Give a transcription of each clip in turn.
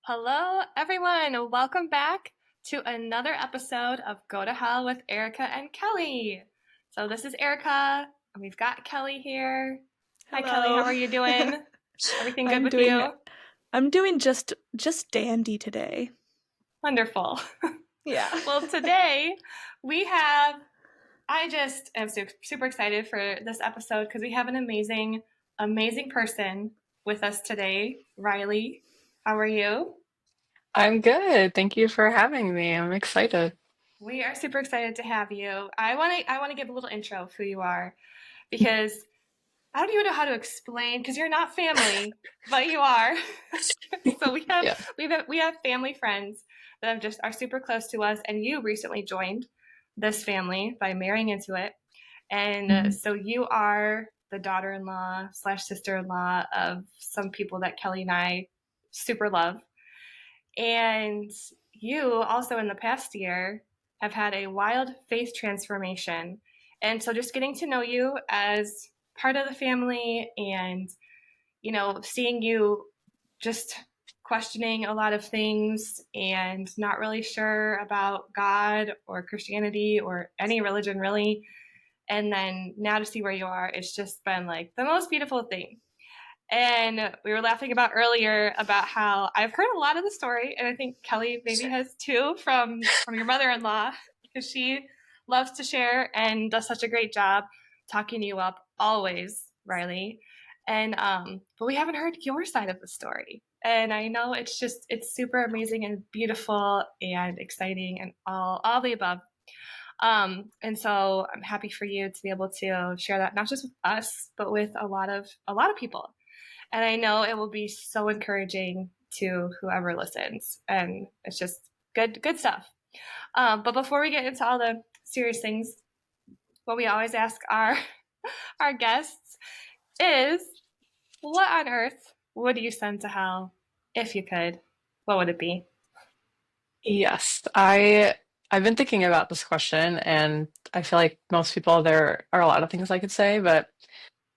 Hello, everyone. Welcome back to another episode of Go to Hell with Erica and Kelly. So, this is Erica, and we've got Kelly here. Hi, Kelly. How Hello. are you doing? Everything good I'm with doing you? I'm doing just dandy today. Wonderful. Yeah. Well, today we have, I just am super excited for this episode because we have an amazing person with us today. Riley, how are you? I'm good. Thank you for having me. I'm excited. We are super excited to have you. I want to give a little intro of who you are because I don't even know how to explain because you're not family, but you are. So we have Yeah. we have family friends that have just are super close to us, and you recently joined this family by marrying into it, and Mhm. so you are the daughter-in-law slash sister-in-law of some people that Kelly and I super love. And you also in the past year have had a wild faith transformation. And so just getting to know you as part of the family and, seeing you just questioning a lot of things and not really sure about God or Christianity or any religion really. And then now to see where you are, it's just been like the most beautiful thing. And we were laughing about earlier about how I've heard a lot of the story, and I think Kelly maybe has too from your mother-in-law because she loves to share and does such a great job talking you up always, Riley. And but we haven't heard your side of the story. And I know it's super amazing and beautiful and exciting and all the above. And so I'm happy for you to be able to share that not just with us, but with a lot of people. And I know it will be so encouraging to whoever listens. And it's just good stuff. But before we get into all the serious things, what we always ask our guests is, what on earth would you send to hell if you could? What would it be? Yes, I've been thinking about this question, and I feel like most people there are a lot of things I could say, but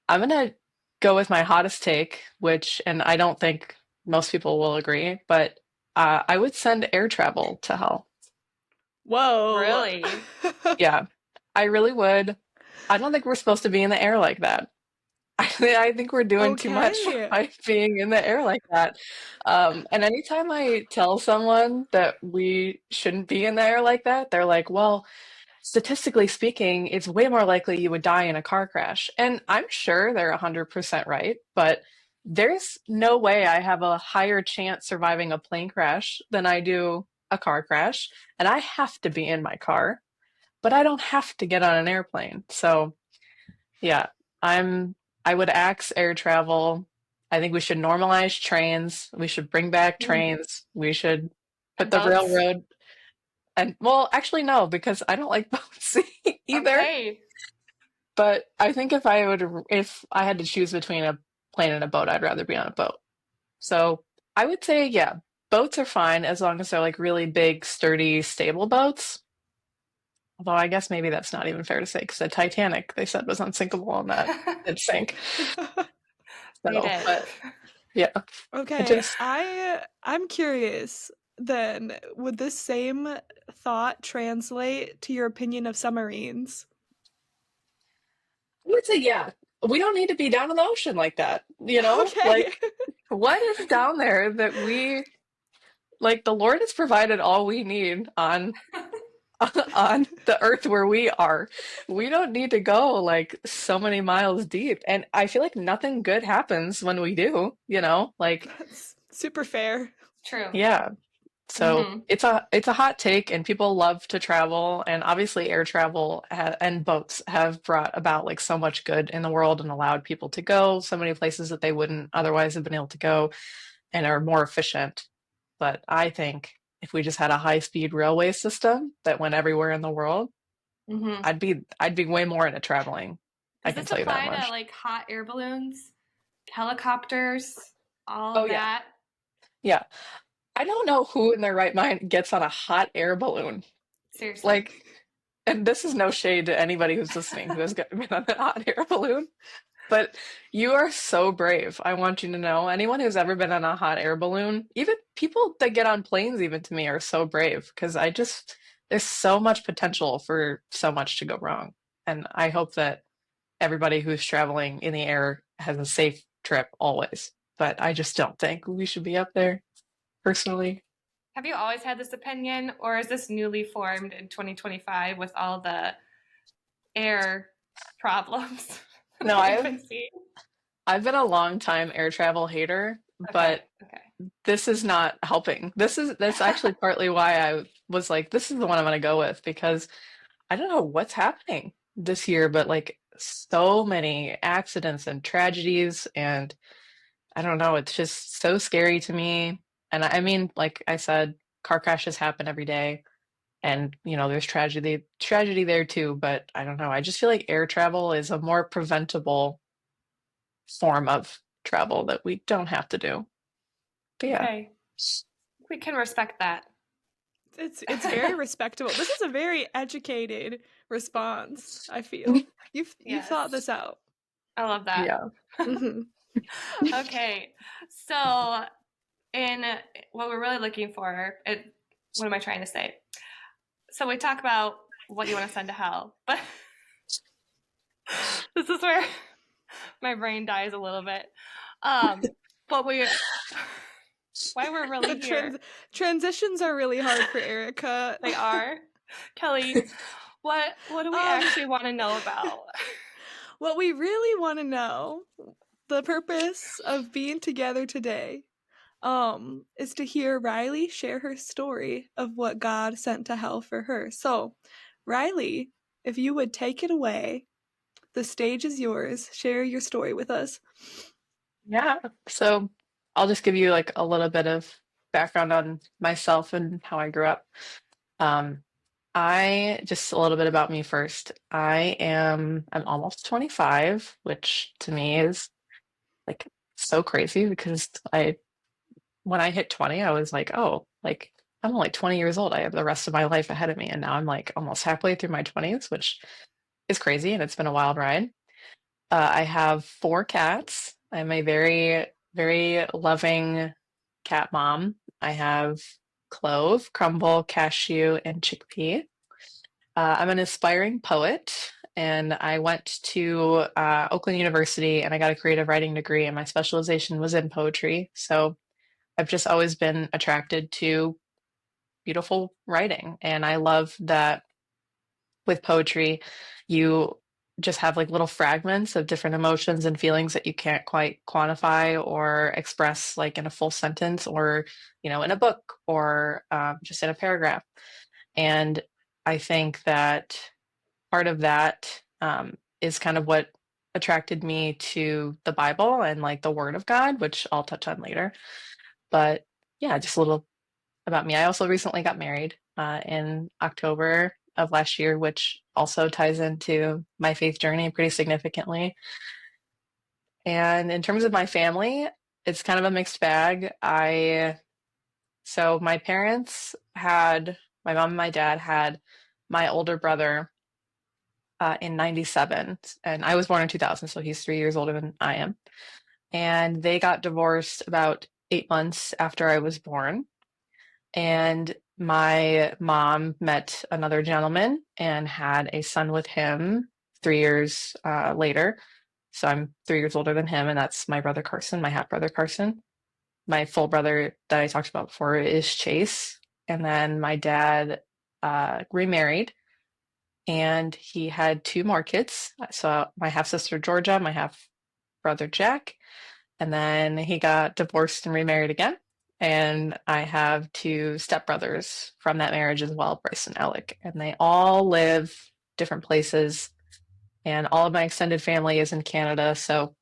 I'm gonna go with my hottest take, which, and I don't think most people will agree, but I would send air travel to hell. Whoa. Really? Yeah, I really would. I don't think we're supposed to be in the air like that. I think we're doing too much Okay. by being in the air like that. And anytime I tell someone that we shouldn't be in the air like that, they're like, well, statistically speaking, it's way more likely you would die in a car crash. And I'm sure they're 100% right, but there's no way I have a higher chance surviving a plane crash than I do a car crash. And I have to be in my car, but I don't have to get on an airplane. So, yeah, I'm I would axe air travel. I think we should normalize trains. We should bring back Mm. trains. We should put And the boats? railroad and well, actually no, because I don't like boats either. Okay. But I think if I had to choose between a plane and a boat, I'd rather be on a boat. So I would say, yeah, boats are fine as long as they're like really big, sturdy, stable boats. Although I guess maybe that's not even fair to say because the Titanic they said was unsinkable and that did sink. They So, did. but yeah, I Okay. just I'm curious then, would this same thought translate to your opinion of submarines? I would say yeah. We don't need to be down in the ocean like that, you know? Okay. Like what is down there that we like the Lord has provided all we need on on the earth where we are. We don't need to go like so many miles deep. And I feel like nothing good happens when we do, you know? Like That's super fair. True. yeah. So Hmm. it's a hot take, and people love to travel, and obviously air travel and boats have brought about like so much good in the world and allowed people to go so many places that they wouldn't otherwise have been able to go and are more efficient. But I think if we just had a high-speed railway system that went everywhere in the world, Hmm. I'd be way more into traveling. I Does can this tell you that apply to much. like hot air balloons, helicopters, all Oh of yeah, that? yeah. I don't know who in their right mind gets on a hot air balloon. Seriously. Like, and this is no shade to anybody who's listening who has been on an hot air balloon. But you are so brave. I want you to know. Anyone who's ever been on a hot air balloon, even people that get on planes, even to me, are so brave because there's so much potential for so much to go wrong. And I hope that everybody who's traveling in the air has a safe trip always. But I just don't think we should be up there, personally. Have you always had this opinion, or is this newly formed in 2025 with all the air problems No, that we've been seeing? I've been a long time air travel hater, Okay, but okay. this is not helping. That's actually partly why I was like, this is the one I'm gonna go with because I don't know what's happening this year, but like so many accidents and tragedies, and I don't know, it's just so scary to me. And I mean, like I said, car crashes happen every day, and there's tragedy there too, but I don't know. I just feel like air travel is a more preventable form of travel that we don't have to do. But yeah. Okay, we can respect that. It's very respectable. This is a very educated response, I feel. You've thought Yes, this out. I love that. Yeah. Hmm. Okay, so in what we're really looking for, what am I trying to say? So we talk about what you want to send to hell, but this is where my brain dies a little bit. But why we're The really here? transitions are really hard for Erica. They are. Kelly, what do we Um, actually want to know about? what we really want to know, the purpose of being together today, is to hear Riley share her story of what God sent to hell for her. So, Riley, if you would take it away, the stage is yours. Share your story with us. Yeah. So I'll just give you like a little bit of background on myself and how I grew up. Um, I just a little bit about me first. I'm almost 25, which to me is like so crazy because I when I hit 20, I was like, oh, like I'm only 20 years old. I have the rest of my life ahead of me. And now I'm like almost halfway through my 20s, which is crazy. And it's been a wild ride. I have four cats. I'm a very, very loving cat mom. I have Clove, Crumble, Cashew, and Chickpea. I'm an aspiring poet, and I went to Oakland University and I got a creative writing degree, and my specialization was in poetry. So I've just always been attracted to beautiful writing, and I love that with poetry, you just have like little fragments of different emotions and feelings that you can't quite quantify or express like in a full sentence or, in a book or just in a paragraph. And I think that part of that is kind of what attracted me to the Bible and like the Word of God, which I'll touch on later. But yeah, just a little about me. I also recently got married in October of last year, which also ties into my faith journey pretty significantly. And in terms of my family, it's kind of a mixed bag. So my mom and my dad had my older brother in 97, and I was born in 2000, so he's 3 years older than I am. And they got divorced about 8 months after I was born. And my mom met another gentleman and had a son with him 3 years later. So I'm 3 years older than him, and that's my brother Carson, my half brother Carson. My full brother that I talked about before is Chase. And then my dad remarried, and he had two more kids. So my half sister Georgia, my half brother Jack, and then he got divorced and remarried again. And I have two stepbrothers from that marriage as well, Bryce and Alec. And they all live different places. And all of my extended family is in Canada. So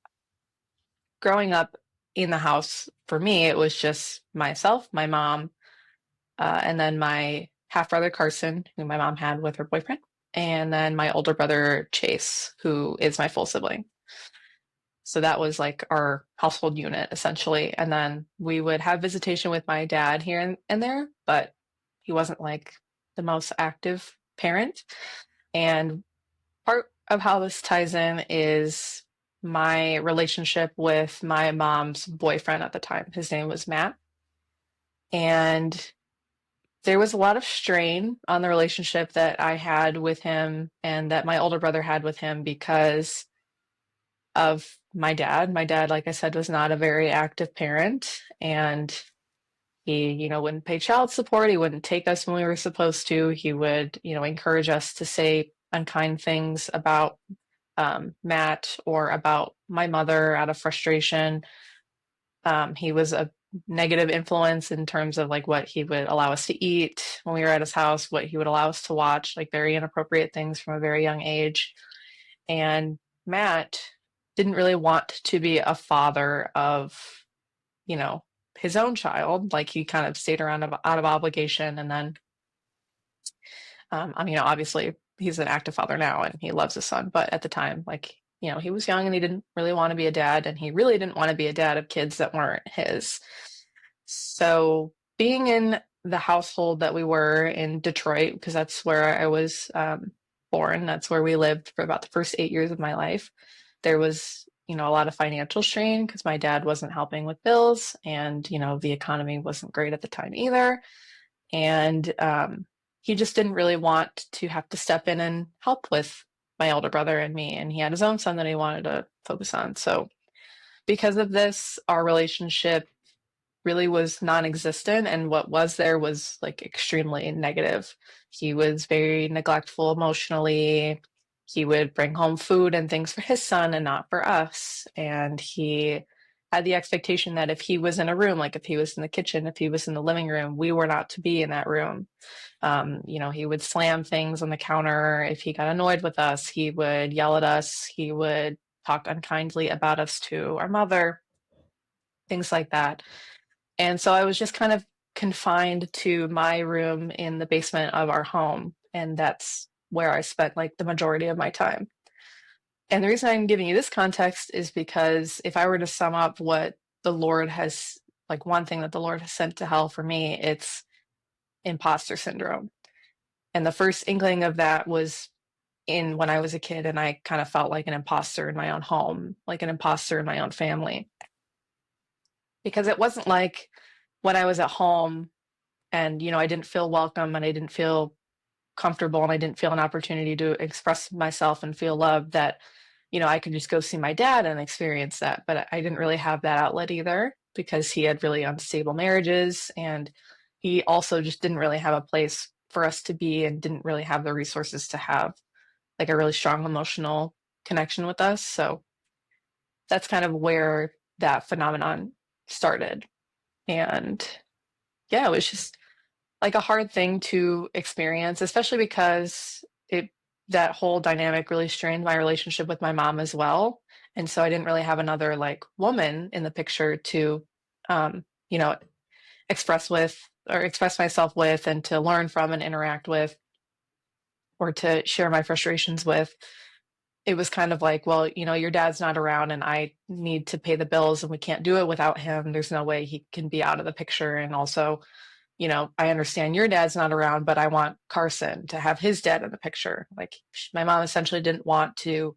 growing up in the house, for me, it was just myself, my mom, and then my half brother Carson, who my mom had with her boyfriend, and then my older brother Chase, who is my full sibling. So that was like our household unit essentially. And then we would have visitation with my dad here and there, but he wasn't like the most active parent. And part of how this ties in is my relationship with my mom's boyfriend at the time. His name was Matt. And there was a lot of strain on the relationship that I had with him and that my older brother had with him because of my dad. My dad, like I said, was not a very active parent, and he, wouldn't pay child support. He wouldn't take us when we were supposed to. He would, encourage us to say unkind things about Matt or about my mother out of frustration. He was a negative influence in terms of like what he would allow us to eat when we were at his house, what he would allow us to watch, like very inappropriate things from a very young age. And Matt didn't really want to be a father of, you know, his own child. Like he kind of stayed around out of obligation. And then, obviously he's an active father now and he loves his son. But at the time, like, he was young and he didn't really want to be a dad. And he really didn't want to be a dad of kids that weren't his. So being in the household that we were in Detroit, because that's where I was born, that's where we lived for about the first 8 years of my life, there was, a lot of financial strain because my dad wasn't helping with bills and, the economy wasn't great at the time either. And he just didn't really want to have to step in and help with my older brother and me. And he had his own son that he wanted to focus on. So because of this, our relationship really was non-existent, and what was there was like extremely negative. He was very neglectful emotionally. He would bring home food and things for his son and not for us, and he had the expectation that if he was in a room, like if he was in the kitchen, if he was in the living room, we were not to be in that room. He would slam things on the counter. If he got annoyed with us, he would yell at us. He would talk unkindly about us to our mother, things like that. And so I was just kind of confined to my room in the basement of our home. And that's where I spent like the majority of my time. And the reason I'm giving you this context is because if I were to sum up what the Lord has, like one thing that the Lord has sent to hell for me, it's imposter syndrome. And the first inkling of that was in when I was a kid, and I kind of felt like an imposter in my own home, like an imposter in my own family. Because it wasn't like when I was at home and, I didn't feel welcome and I didn't feel comfortable and I didn't feel an opportunity to express myself and feel loved that, I could just go see my dad and experience that. But I didn't really have that outlet either because he had really unstable marriages and he also just didn't really have a place for us to be and didn't really have the resources to have like a really strong emotional connection with us. So that's kind of where that phenomenon started. And yeah, it was just like a hard thing to experience, especially because that whole dynamic really strained my relationship with my mom as well. And so I didn't really have another like woman in the picture to, you know, express with or express myself with and to learn from and interact with or to share my frustrations with. It was kind of like, well, your dad's not around and I need to pay the bills and we can't do it without him. There's no way he can be out of the picture. And also, I understand your dad's not around, but I want Carson to have his dad in the picture. Like my mom essentially didn't want to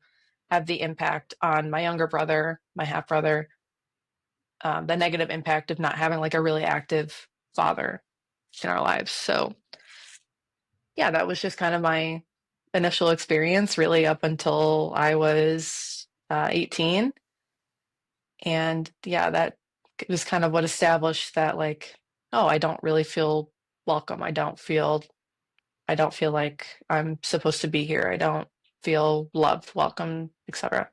have the impact on my younger brother, my half brother, the negative impact of not having like a really active father in our lives. So yeah, that was just kind of my initial experience really up until I was 18. And yeah, that was kind of what established that like, oh, I don't really feel welcome. I don't feel like I'm supposed to be here. I don't feel loved, welcome, etc.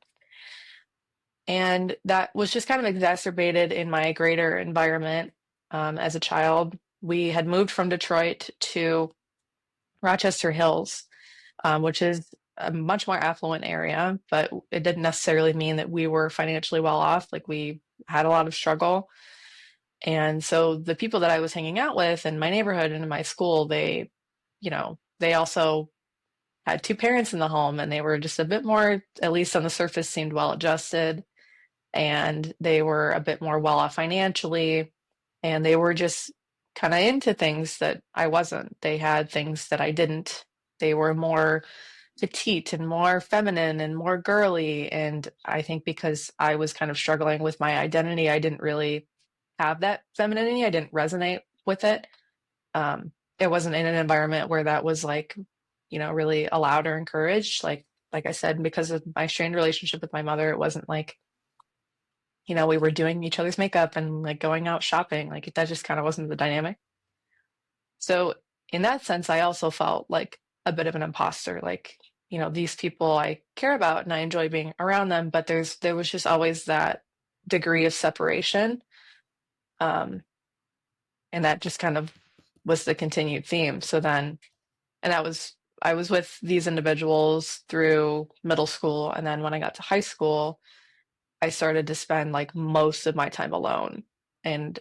And that was just kind of exacerbated in my greater environment as a child. We had moved from Detroit to Rochester Hills, which is a much more affluent area, but it didn't necessarily mean that we were financially well off. Like we had a lot of struggle. And so the people that I was hanging out with in my neighborhood and in my school, they also had two parents in the home and they were just a bit more, at least on the surface, seemed well adjusted. And they were a bit more well off financially. And they were just kind of into things that I wasn't. They had things that I didn't. They were more petite and more feminine and more girly. And I think because I was kind of struggling with my identity, I didn't really have that femininity. I didn't resonate with it. It wasn't in an environment where that was like, really allowed or encouraged. Like I said, because of my strained relationship with my mother, it wasn't like, we were doing each other's makeup and like going out shopping. Like that just kind of wasn't the dynamic. So in that sense, I also felt like a bit of an imposter. Like, these people I care about and I enjoy being around them, but there was just always that degree of separation. Um, and that just kind of was the continued theme. So then, and I was with these individuals through middle school. And then when I got to high school, I started to spend like most of my time alone. And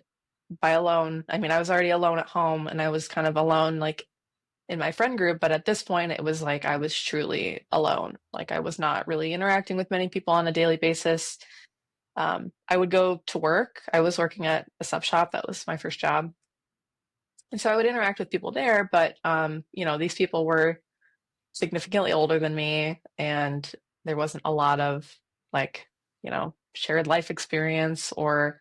by alone, I mean, I was already alone at home and I was kind of alone like in my friend group, but at this point it was like I was truly alone. Like I was not really interacting with many people on a daily basis. I would go to work. I was working at a sub shop. That was my first job. And so I would interact with people there, but these people were significantly older than me, and there wasn't a lot of like, shared life experience, or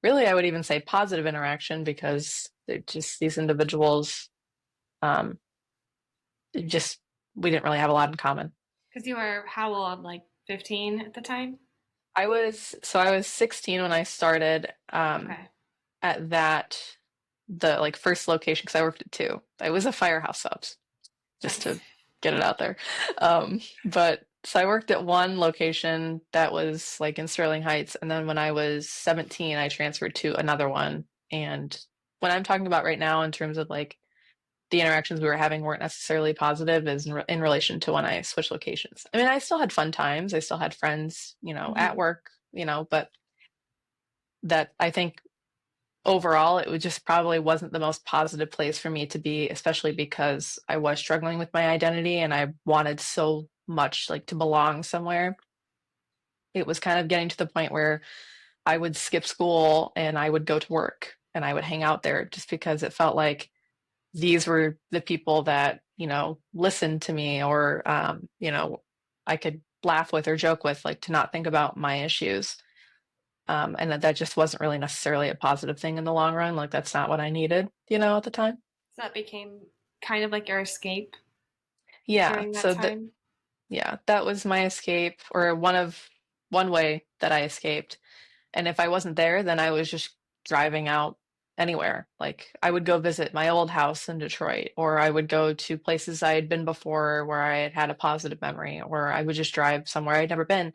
really I would even say positive interaction, because they're just these individuals, um, just we didn't really have a lot in common. Because you were how old? Like 15 at the time? I was 16 when I started Okay. at the like first location, because I worked at two. I was a Firehouse Subs, just Nice. to get it out there. But so I worked at one location that was like in Sterling Heights, and then when I was 17, I transferred to another one. And what I'm talking about right now in terms of like the interactions we were having weren't necessarily positive is in relation to when I switched locations. I mean, I still had fun times. I still had friends, at Mm-hmm. work, but that I think overall it just probably wasn't the most positive place for me to be, especially because I was struggling with my identity and I wanted so much like to belong somewhere. It was kind of getting to the point where I would skip school and I would go to work and I would hang out there just because it felt like these were the people that, listened to me, or, I could laugh with or joke with, like to not think about my issues. And that just wasn't really necessarily a positive thing in the long run. Like that's not what I needed, at the time. So that became kind of like your escape Yeah. during that So that, time? yeah, that was my escape, or one way that I escaped. And if I wasn't there, then I was just driving out anywhere. Like I would go visit my old house in Detroit, or I would go to places I had been before where I had had a positive memory, or I would just drive somewhere I'd never been.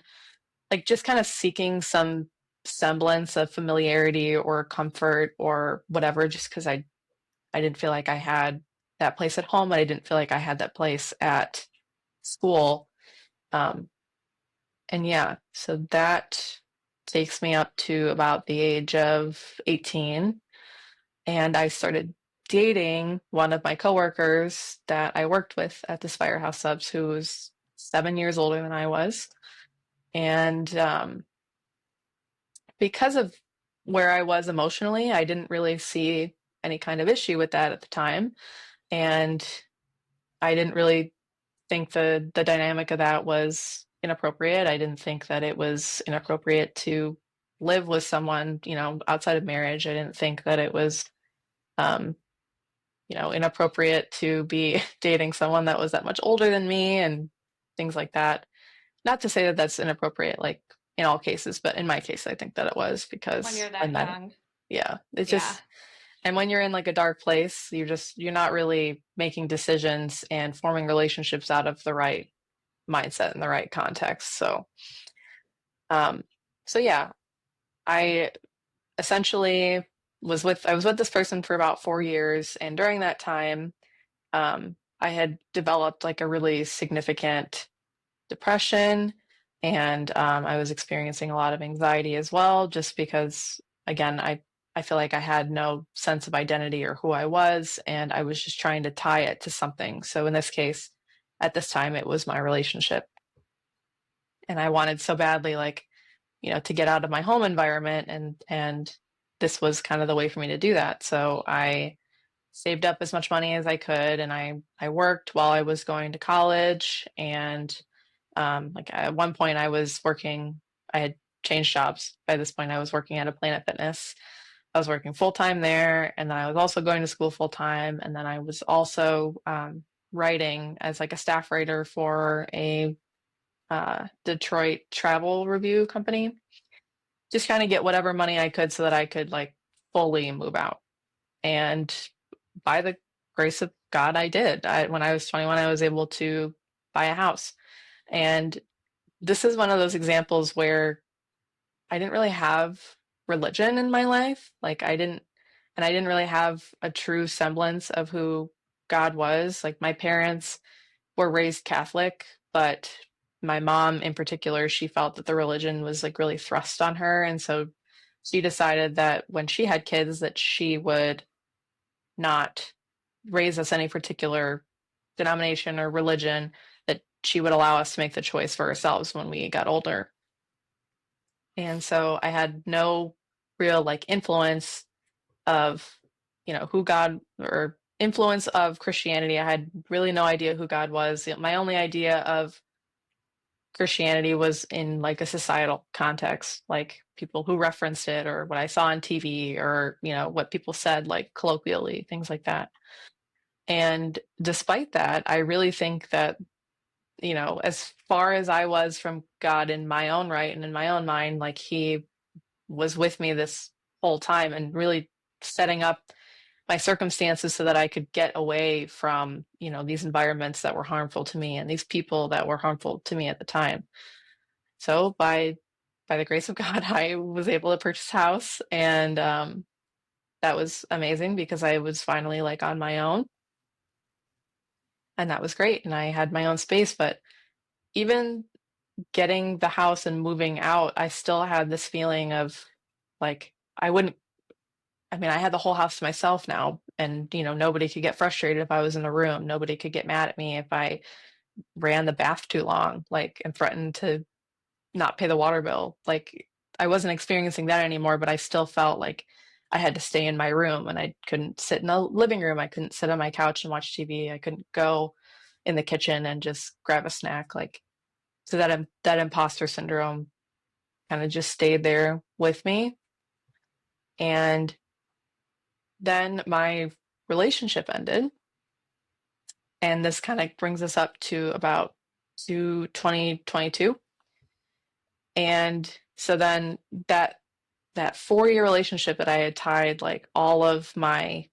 Like just kind of seeking some semblance of familiarity or comfort or whatever, just because I didn't feel like I had that place at home. I didn't feel like I had that place at school. Um, and yeah, so that takes me up to about the age of 18. And I started dating one of my coworkers that I worked with at this Firehouse Subs, who was 7 years older than I was. And because of where I was emotionally, I didn't really see any kind of issue with that at the time. And I didn't really think the dynamic of that was inappropriate. I didn't think that it was inappropriate to live with someone, outside of marriage. I didn't think that it was, um, inappropriate to be dating someone that was that much older than me and things like that. Not to say that that's inappropriate, like in all cases, but in my case, I think that it was When because you're I that met it. young. Yeah, it's Yeah. just, and when you're in like a dark place, you're not really making decisions and forming relationships out of the right mindset and the right context. Um, so yeah, I essentially I was with this person for about 4 years, and during that time, I had developed like a really significant depression, and I was experiencing a lot of anxiety as well, just because again, I feel like I had no sense of identity or who I was, and I was just trying to tie it to something. So in this case, at this time, it was my relationship, and I wanted so badly, like, to get out of my home environment, and this was kind of the way for me to do that. So I saved up as much money as I could, and I worked while I was going to college. And like at one point, I was working. I had changed jobs. By this point, I was working at a Planet Fitness. I was working full time there, and then I was also going to school full time, and then I was also writing as like a staff writer for a Detroit travel review company. Just kind of get whatever money I could so that I could like fully move out. And by the grace of God, I did. When I was 21, I was able to buy a house. And this is one of those examples where I didn't really have religion in my life. And I didn't really have a true semblance of who God was. Like my parents were raised Catholic, but my mom in particular, she felt that the religion was like really thrust on her. And so she decided that when she had kids that she would not raise us any particular denomination or religion, that she would allow us to make the choice for ourselves when we got older. And so I had no real like influence of, who God, or influence of Christianity. I had really no idea who God was. My only idea of Christianity was in like a societal context, like people who referenced it or what I saw on TV or, what people said, like colloquially, things like that. And despite that, I really think that, as far as I was from God in my own right and in my own mind, like he was with me this whole time and really setting up my circumstances so that I could get away from, these environments that were harmful to me and these people that were harmful to me at the time. So by the grace of God, I was able to purchase a house, and that was amazing because I was finally like on my own, and that was great. And I had my own space, but even getting the house and moving out, I still had this feeling of like I wouldn't. I mean, I had the whole house to myself now, and nobody could get frustrated if I was in the room. Nobody could get mad at me if I ran the bath too long, like, and threatened to not pay the water bill. Like, I wasn't experiencing that anymore, but I still felt like I had to stay in my room, and I couldn't sit in the living room. I couldn't sit on my couch and watch TV. I couldn't go in the kitchen and just grab a snack. Like, so that imposter syndrome kind of just stayed there with me. And then my relationship ended. And this kind of brings us up to about to 2022. And so then that 4-year relationship that I had tied like all of my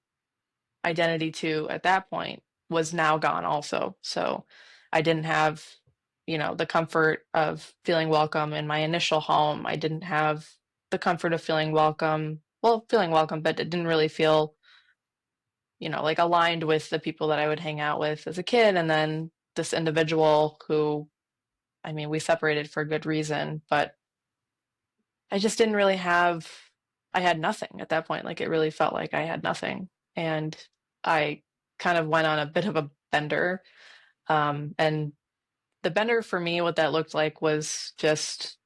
identity to at that point was now gone also. So I didn't have, the comfort of feeling welcome in my initial home. I didn't have the comfort of feeling welcome. Well, feeling welcome, but it didn't really feel, like aligned with the people that I would hang out with as a kid. And then this individual who, I mean, we separated for a good reason, but I just didn't really have, I had nothing at that point. Like it really felt like I had nothing. And I kind of went on a bit of a bender. And the bender for me, what that looked like was just,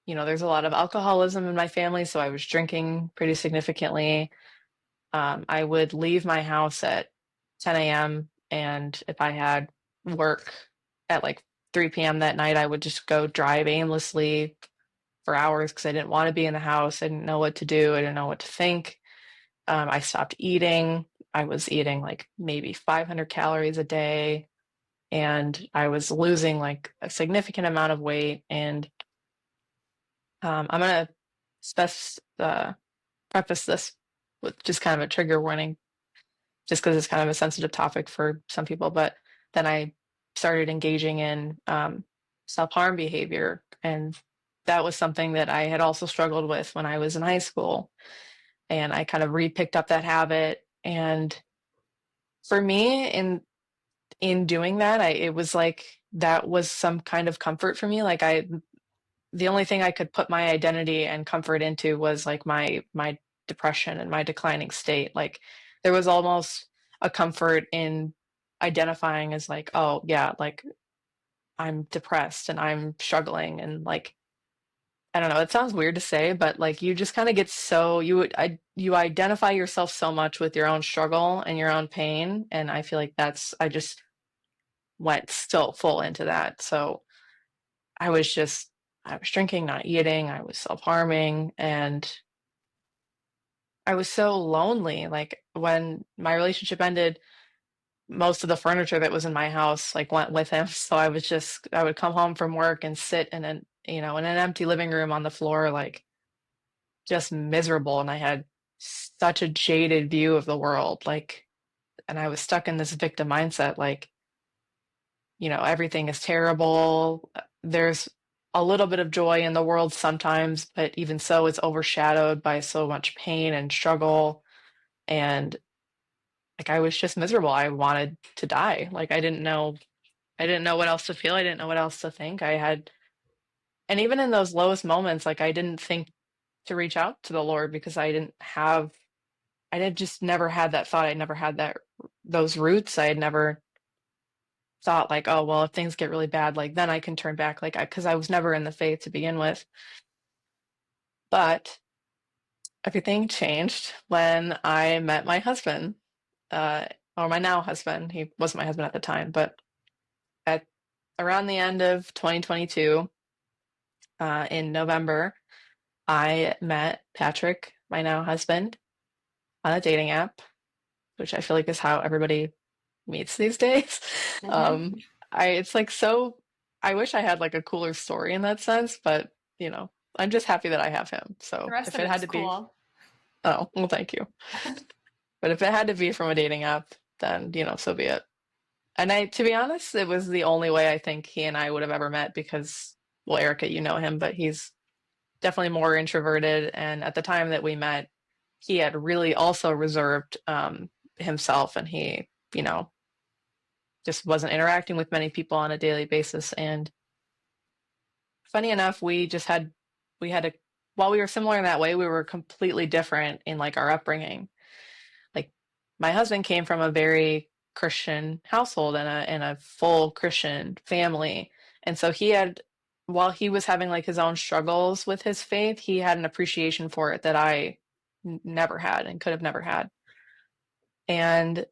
there's a lot of alcoholism in my family. So I was drinking pretty significantly. I would leave my house at 10 a.m. And if I had work at like 3 p.m. that night, I would just go drive aimlessly for hours because I didn't want to be in the house. I didn't know what to do. I didn't know what to think. I stopped eating. I was eating like maybe 500 calories a day, and I was losing like a significant amount of weight. And I'm going to preface this with just kind of a trigger warning, just because it's kind of a sensitive topic for some people. But then I started engaging in self-harm behavior, and that was something that I had also struggled with when I was in high school. And I kind of re-picked up that habit. And for me, in doing that, it was like that was some kind of comfort for me. Like the only thing I could put my identity and comfort into was like my depression and my declining state. Like there was almost a comfort in identifying as like, oh yeah, like I'm depressed and I'm struggling, and like I don't know, it sounds weird to say, but like you just kind of get so you identify yourself so much with your own struggle and your own pain, and I feel like I just went still full into that. So I was just I was drinking, not eating, I was self-harming, and I was so lonely. Like when my relationship ended, most of the furniture that was in my house like went with him. So I would come home from work and sit in in an empty living room on the floor, like just miserable. And I had such a jaded view of the world. And I was stuck in this victim mindset, like, everything is terrible. There's a little bit of joy in the world sometimes, but even so, it's overshadowed by so much pain and struggle. And like I was just miserable. I wanted to die. Like I didn't know what else to feel. I didn't know what else to think. And even in those lowest moments, like I didn't think to reach out to the Lord because I had just never had that thought. I never had those roots. I had never thought like, oh, well, if things get really bad, like then I can turn back. Because I was never in the faith to begin with. But everything changed when I met my husband, uh, or my now husband. He wasn't my husband at the time, but at around the end of 2022, in November, I met Patrick, my now husband, on a dating app, which I feel like is how everybody meets these days. Mm-hmm. It's like so, I wish I had like a cooler story in that sense, but I'm just happy that I have him. The So rest if of it had it's to be, cool. oh, well, thank you. But if it had to be from a dating app, then, so be it. And to be honest, it was the only way I think he and I would have ever met because, well, Erica, you know him, but he's definitely more introverted. And at the time that we met, he had really also reserved himself, and he, just wasn't interacting with many people on a daily basis. And funny enough, we had a, while we were similar in that way, we were completely different in like our upbringing. Like my husband came from a very Christian household and a full Christian family. And so while he was having like his own struggles with his faith, he had an appreciation for it that I never had and could have never had. And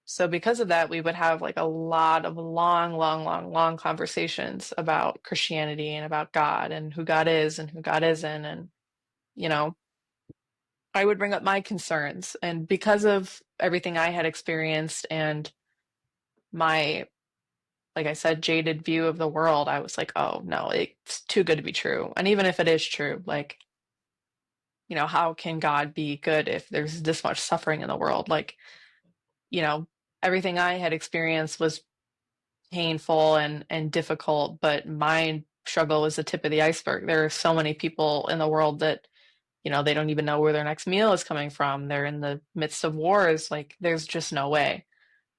so because of that, we would have like a lot of long, long, long, long conversations about Christianity and about God and who God is and who God isn't. And, you know, I would bring up my concerns. And because of everything I had experienced and my, like I said, jaded view of the world, I was like, oh no, it's too good to be true. And even if it is true, like, how can God be good if there's this much suffering in the world? Like, you know, everything I had experienced was painful and difficult, but my struggle was the tip of the iceberg. There are so many people in the world that, they don't even know where their next meal is coming from. They're in the midst of wars. Like, there's just no way,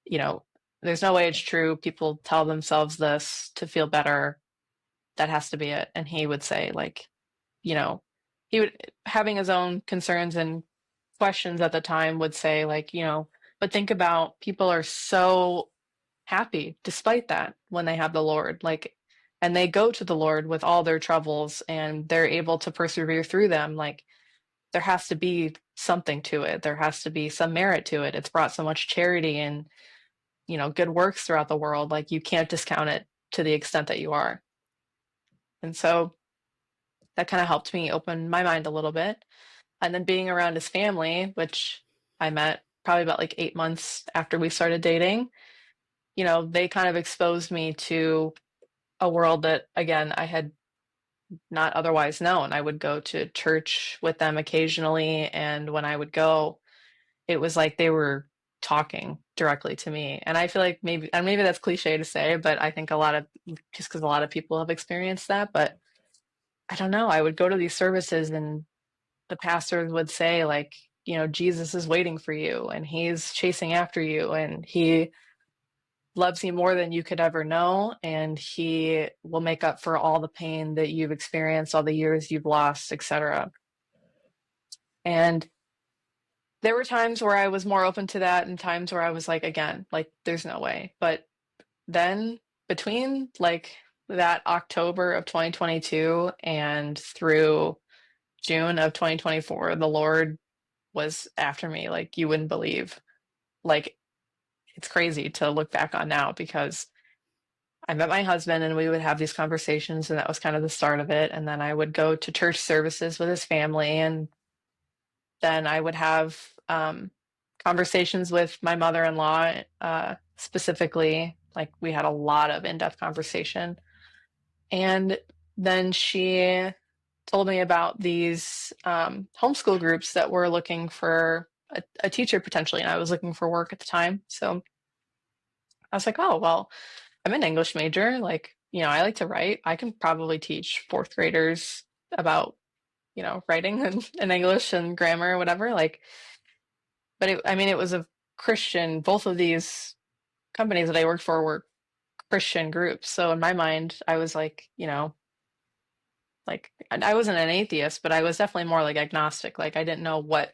you know, there's no way it's true. People tell themselves this to feel better. That has to be it. And he would say, like, you know, he would, having his own concerns and questions at the time, would say, like, but think about people are so happy despite that when they have the Lord, like, and they go to the Lord with all their troubles and they're able to persevere through them. Like, there has to be something to it. There has to be some merit to it. It's brought so much charity and, good works throughout the world. Like, you can't discount it to the extent that you are. And so that kind of helped me open my mind a little bit. And then being around his family, which I met probably about like 8 months after we started dating, they kind of exposed me to a world that, again, I had not otherwise known. I would go to church with them occasionally, and when I would go, it was like they were talking directly to me. And I feel like maybe that's cliche to say, but I think just because a lot of people have experienced that, but I don't know. I would go to these services and the pastors would say, like, Jesus is waiting for you and he's chasing after you and he loves you more than you could ever know, and he will make up for all the pain that you've experienced, all the years you've lost, etc. And there were times where I was more open to that and times where I was like, again, like, there's no way. But then between like that October of 2022 and through June of 2024, the Lord was after me like you wouldn't believe. Like, it's crazy to look back on now because I met my husband and we would have these conversations, and that was kind of the start of it. And then I would go to church services with his family, and then I would have conversations with my mother-in-law, specifically. Like, we had a lot of in-depth conversation. And then she told me about these homeschool groups that were looking for a teacher potentially, and I was looking for work at the time. So I was like, oh, well, I'm an English major. Like, I like to write. I can probably teach fourth graders about, writing and English and grammar or whatever. Like, but it was a Christian, both of these companies that I worked for were Christian groups. So in my mind, I was like, like I wasn't an atheist, but I was definitely more like agnostic. Like, I didn't know what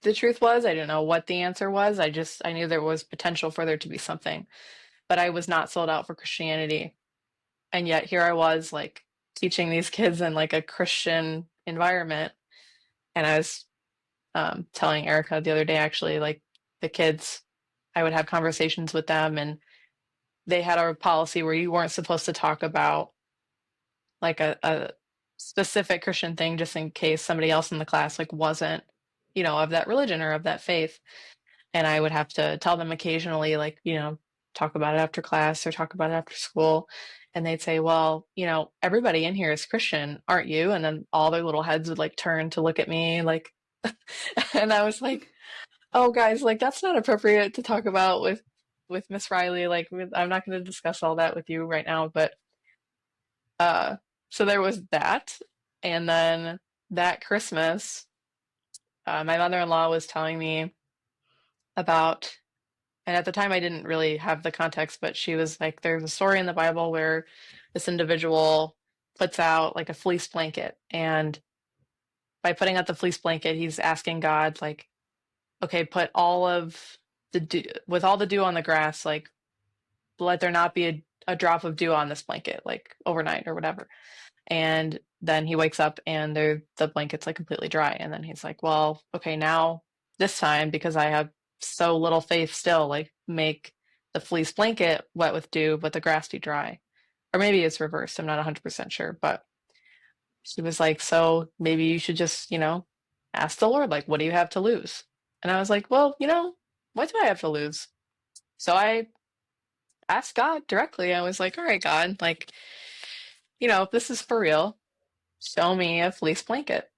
the truth was. I didn't know what the answer was. I knew there was potential for there to be something, but I was not sold out for Christianity. And yet here I was, like, teaching these kids in like a Christian environment. And I was telling Erica the other day, actually, like, the kids, I would have conversations with them, and they had a policy where you weren't supposed to talk about like a specific Christian thing just in case somebody else in the class like wasn't, of that religion or of that faith. And I would have to tell them occasionally, like, talk about it after class or talk about it after school. And they'd say, well, everybody in here is Christian, aren't you? And then all their little heads would like turn to look at me, like, and I was like, oh, guys, like, that's not appropriate to talk about with Miss Riley. Like, I'm not going to discuss all that with you right now. But uh, so there was that. And then that Christmas, my mother-in-law was telling me about, and at the time I didn't really have the context, but she was like, there's a story in the Bible where this individual puts out like a fleece blanket. And by putting out the fleece blanket, he's asking God, like, okay, put all of the dew, with all the dew on the grass, like, let there not be a drop of dew on this blanket, like overnight or whatever. And then he wakes up and the blanket's like completely dry. And then he's like, well, okay, now this time, because I have so little faith still, like, make the fleece blanket wet with dew, but the grass be dry. Or maybe it's reversed. I'm not 100% sure. But she was like, so maybe you should just, ask the Lord, like, what do you have to lose? And I was like, well, what do I have to lose? So I asked God directly. I was like, all right, God, like, if this is for real, show me a fleece blanket.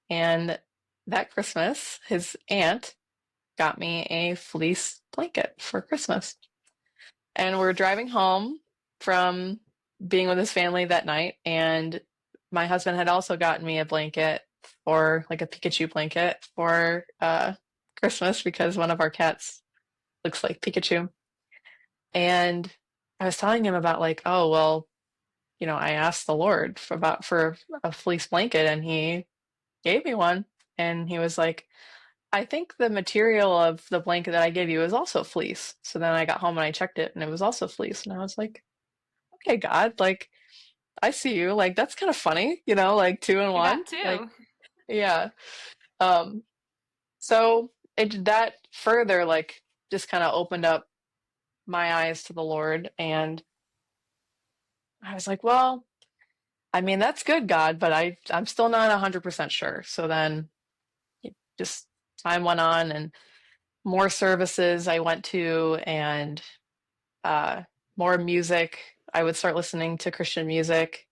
And that Christmas, his aunt got me a fleece blanket for Christmas. And we're driving home from being with his family that night, and my husband had also gotten me a blanket, or like a Pikachu blanket, for Christmas, because one of our cats looks like Pikachu. And I was telling him about, like, oh, well, I asked the Lord for a fleece blanket, and he gave me one. And he was like, I think the material of the blanket that I gave you is also fleece. So then I got home and I checked it, and it was also fleece. And I was like, okay, God, like, I see you. Like, that's kind of funny, like, two in You one. got Like, two. yeah. Um, so that further, like, just kind of opened up my eyes to the Lord. And I was like, well, I mean, that's good, God, but I'm still not 100% sure. So then just time went on, and more services I went to, and uh, more music. I would start listening to Christian music.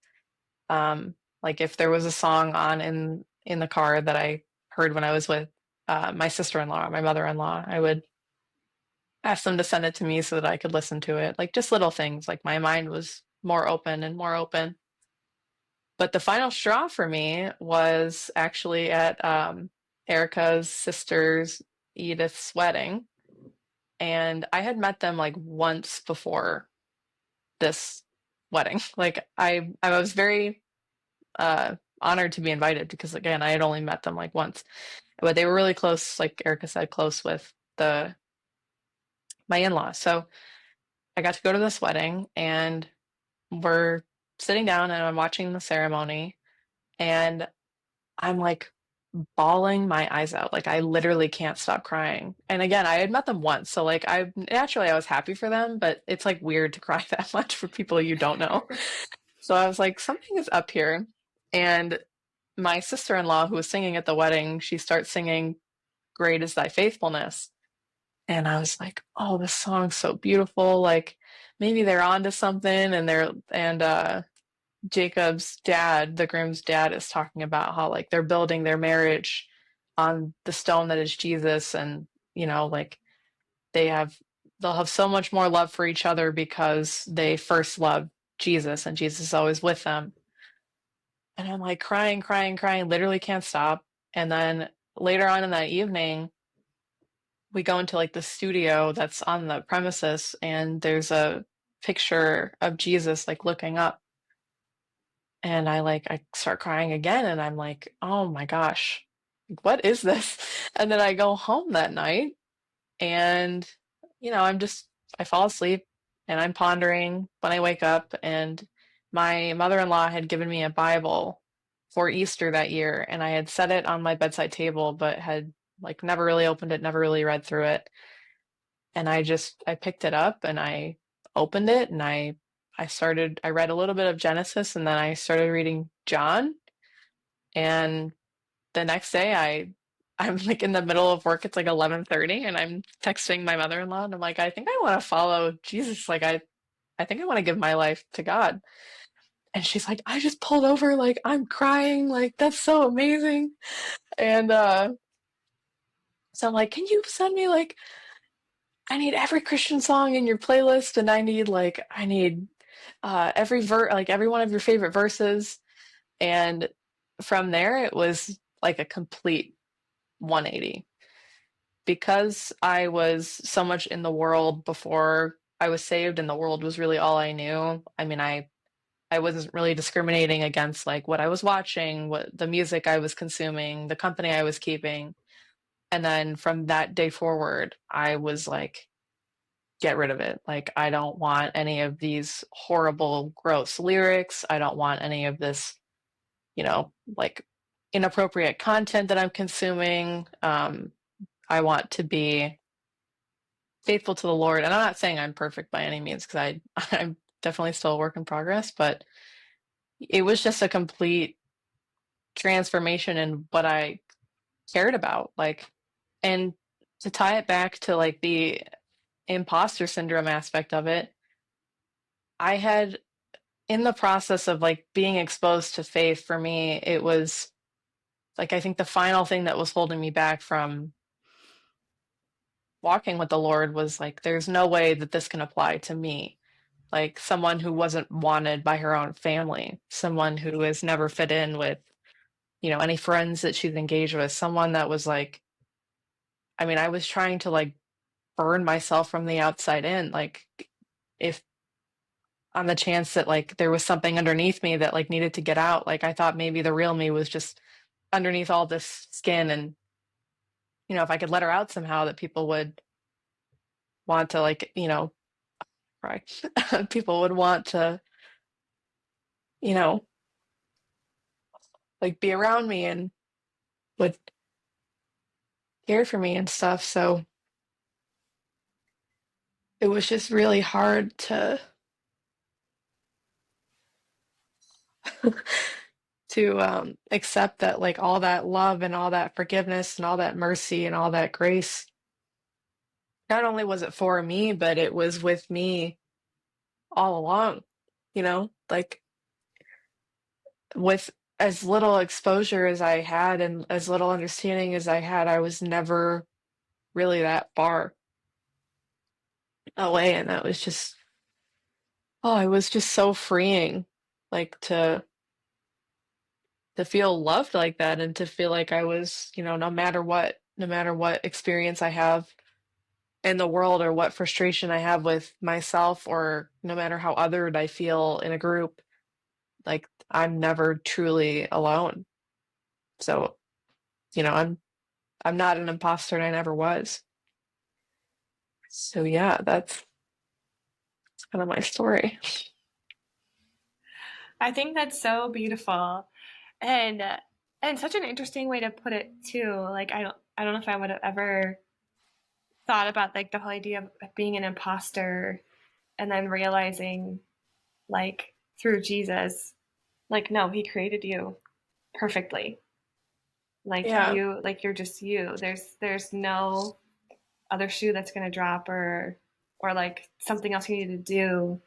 Like, if there was a song on in the car that I heard when I was with my sister-in-law, my mother-in-law, I would ask them to send it to me so that I could listen to it. Like, just little things. Like, my mind was more open and more open. But the final straw for me was actually at Erica's sister's Edith's wedding. And I had met them like once before this wedding. Like, I was very honored to be invited, because, again, I had only met them like once. But they were really close, like Erica said, close with my in-laws. So I got to go to this wedding, and we're sitting down and I'm watching the ceremony, and I'm like bawling my eyes out. Like I literally can't stop crying. And again, I had met them once, so like I was happy for them, but it's like weird to cry that much for people you don't know. So I was like, something is up here. And my sister-in-law, who was singing at the wedding, she starts singing Great is Thy Faithfulness. And I was like, oh, this song's so beautiful. Like maybe they're onto something. And Jacob's dad, the groom's dad, is talking about how like they're building their marriage on the stone that is Jesus, and like they have they'll have so much more love for each other because they first loved Jesus, and Jesus is always with them. And I'm like crying, crying, crying, literally can't stop. And then later on in that evening, we go into like the studio that's on the premises, and there's a picture of Jesus like looking up. And I start crying again, and I'm like, oh my gosh, what is this? And then I go home that night, and I fall asleep, and I'm pondering when I wake up. And my mother-in-law had given me a Bible for Easter that year, and I had set it on my bedside table, but had like never really opened it, never really read through it. And I picked it up and I opened it, and I read a little bit of Genesis, and then I started reading John. And the next day I'm like in the middle of work, it's like 11:30, and I'm texting my mother-in-law, and I'm like, I think I want to follow Jesus. Like I think I want to give my life to God. And she's like, I just pulled over, like I'm crying, like that's so amazing. And so I'm like, can you send me like I need every Christian song in your playlist, and I need every one of your favorite verses. And from there it was like a complete 180, because I was so much in the world before I was saved, and the world was really all I knew. I mean, I wasn't really discriminating against like what I was watching, what the music I was consuming, the company I was keeping. And then from that day forward, I was like, get rid of it. Like, I don't want any of these horrible, gross lyrics. I don't want any of this, like inappropriate content that I'm consuming. I want to be faithful to the Lord. And I'm not saying I'm perfect by any means, because I'm definitely still a work in progress, but it was just a complete transformation in what I cared about. Like, and to tie it back to like the imposter syndrome aspect of it, I had, in the process of like being exposed to faith, for me, it was like, I think the final thing that was holding me back from walking with the Lord was like, there's no way that this can apply to me. Like someone who wasn't wanted by her own family, someone who has never fit in with, any friends that she's engaged with, someone that was like, I mean, I was trying to like burn myself from the outside in. Like, if on the chance that like there was something underneath me that like needed to get out, like I thought maybe the real me was just underneath all this skin. And, if I could let her out somehow, that people would want to like, right. People would want to, you know, like be around me and would care for me and stuff. So it was just really hard to accept that like all that love and all that forgiveness and all that mercy and all that grace, not only was it for me, but it was with me all along, like with as little exposure as I had and as little understanding as I had, I was never really that far away. And that was just, oh, it was just so freeing, like to feel loved like that, and to feel like I was, no matter what experience I have in the world, or what frustration I have with myself, or no matter how othered I feel in a group, like I'm never truly alone. So, I'm not an imposter, and I never was. So yeah, It's kind of my story. I think that's so beautiful, and such an interesting way to put it too. Like I don't know if I would have ever thought about like the whole idea of being an imposter and then realizing like through Jesus, like no, he created you perfectly. Like Yeah. you, like you're just you. There's no other shoe that's going to drop or like something else you need to do.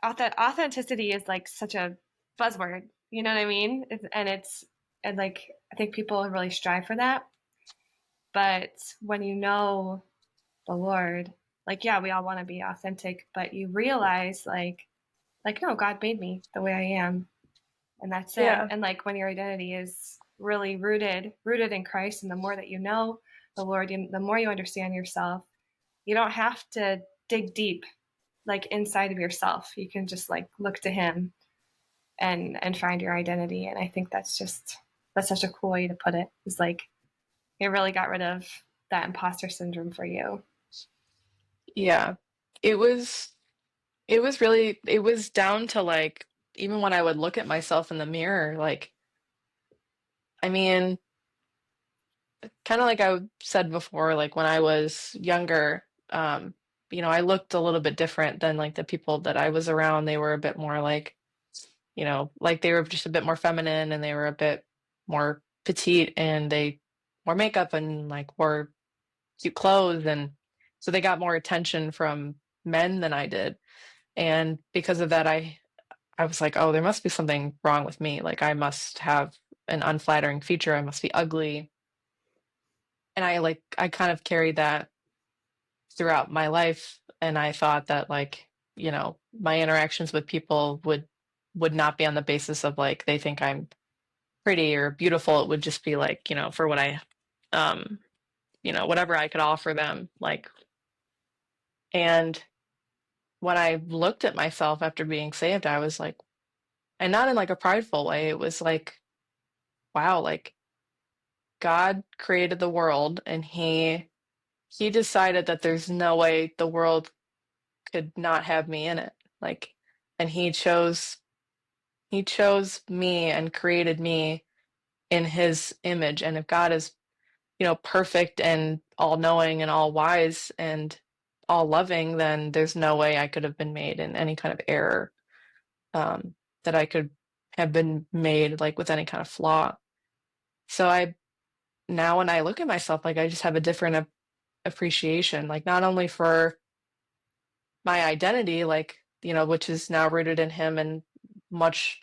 Authenticity is like such a buzzword, you know what I mean? And like I think people really strive for that, but when you know the Lord, like yeah, we all want to be authentic, but you realize like no, God made me the way I am, and that's it. Yeah. And like when your identity is really rooted in Christ, and the more that you know the Lord, the more you understand yourself. You don't have to dig deep like inside of yourself. You can just like look to him and find your identity. And I think that's such a cool way to put it. It's like it really got rid of that imposter syndrome for you. Yeah. It was it was down to like even when I would look at myself in the mirror, like I mean, kind of like I said before, like when I was younger, I looked a little bit different than like the people that I was around. They were a bit more like, like they were just a bit more feminine and they were a bit more petite and they wore makeup and like wore cute clothes and so they got more attention from men than I did. And because of that, I was like, oh, there must be something wrong with me. Like I must have an unflattering feature. I must be ugly. And I kind of carried that throughout my life. And I thought that like, my interactions with people would not be on the basis of like they think I'm pretty or beautiful. It would just be like, for what um, whatever I could offer them. Like, and when I looked at myself after being saved, I was like, and not in like a prideful way, it was like, wow, like God created the world and he decided that there's no way the world could not have me in it. Like, and he chose me and created me in his image. And if God is, perfect and all knowing and all wise and all loving, then there's no way I could have been made in any kind of error, that I could have been made like with any kind of flaw. So now when I look at myself, like I just have a different appreciation, like not only for my identity, like, which is now rooted in him and much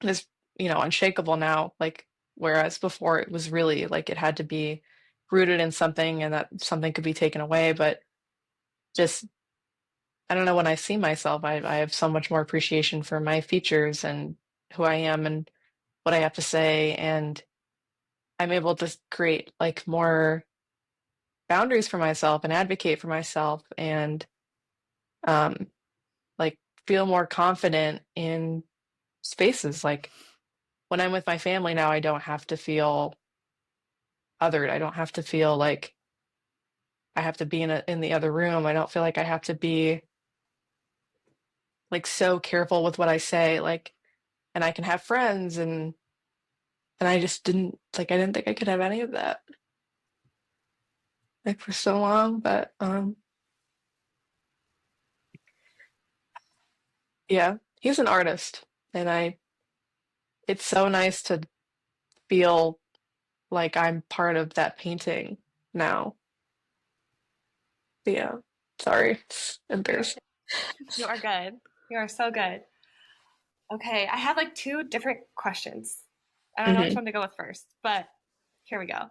is, unshakable now, like, whereas before it was really like it had to be rooted in something and that something could be taken away. But just, I don't know, when I see myself, I have so much more appreciation for my features and who I am and what I have to say. And I'm able to create like more boundaries for myself and advocate for myself and um, like feel more confident in spaces. Like when I'm with my family now, I don't have to feel othered. I don't have to feel like I have to be in the other room. I don't feel like I have to be like so careful with what I say. Like, and I can have friends and I just I didn't think I could have any of that like for so long. But yeah, he's an artist and it's so nice to feel like I'm part of that painting now. But yeah, sorry, it's embarrassing. You are good. You are so good. Okay, I have like two different questions. I don't know which Hmm. one to go with first, but here we go.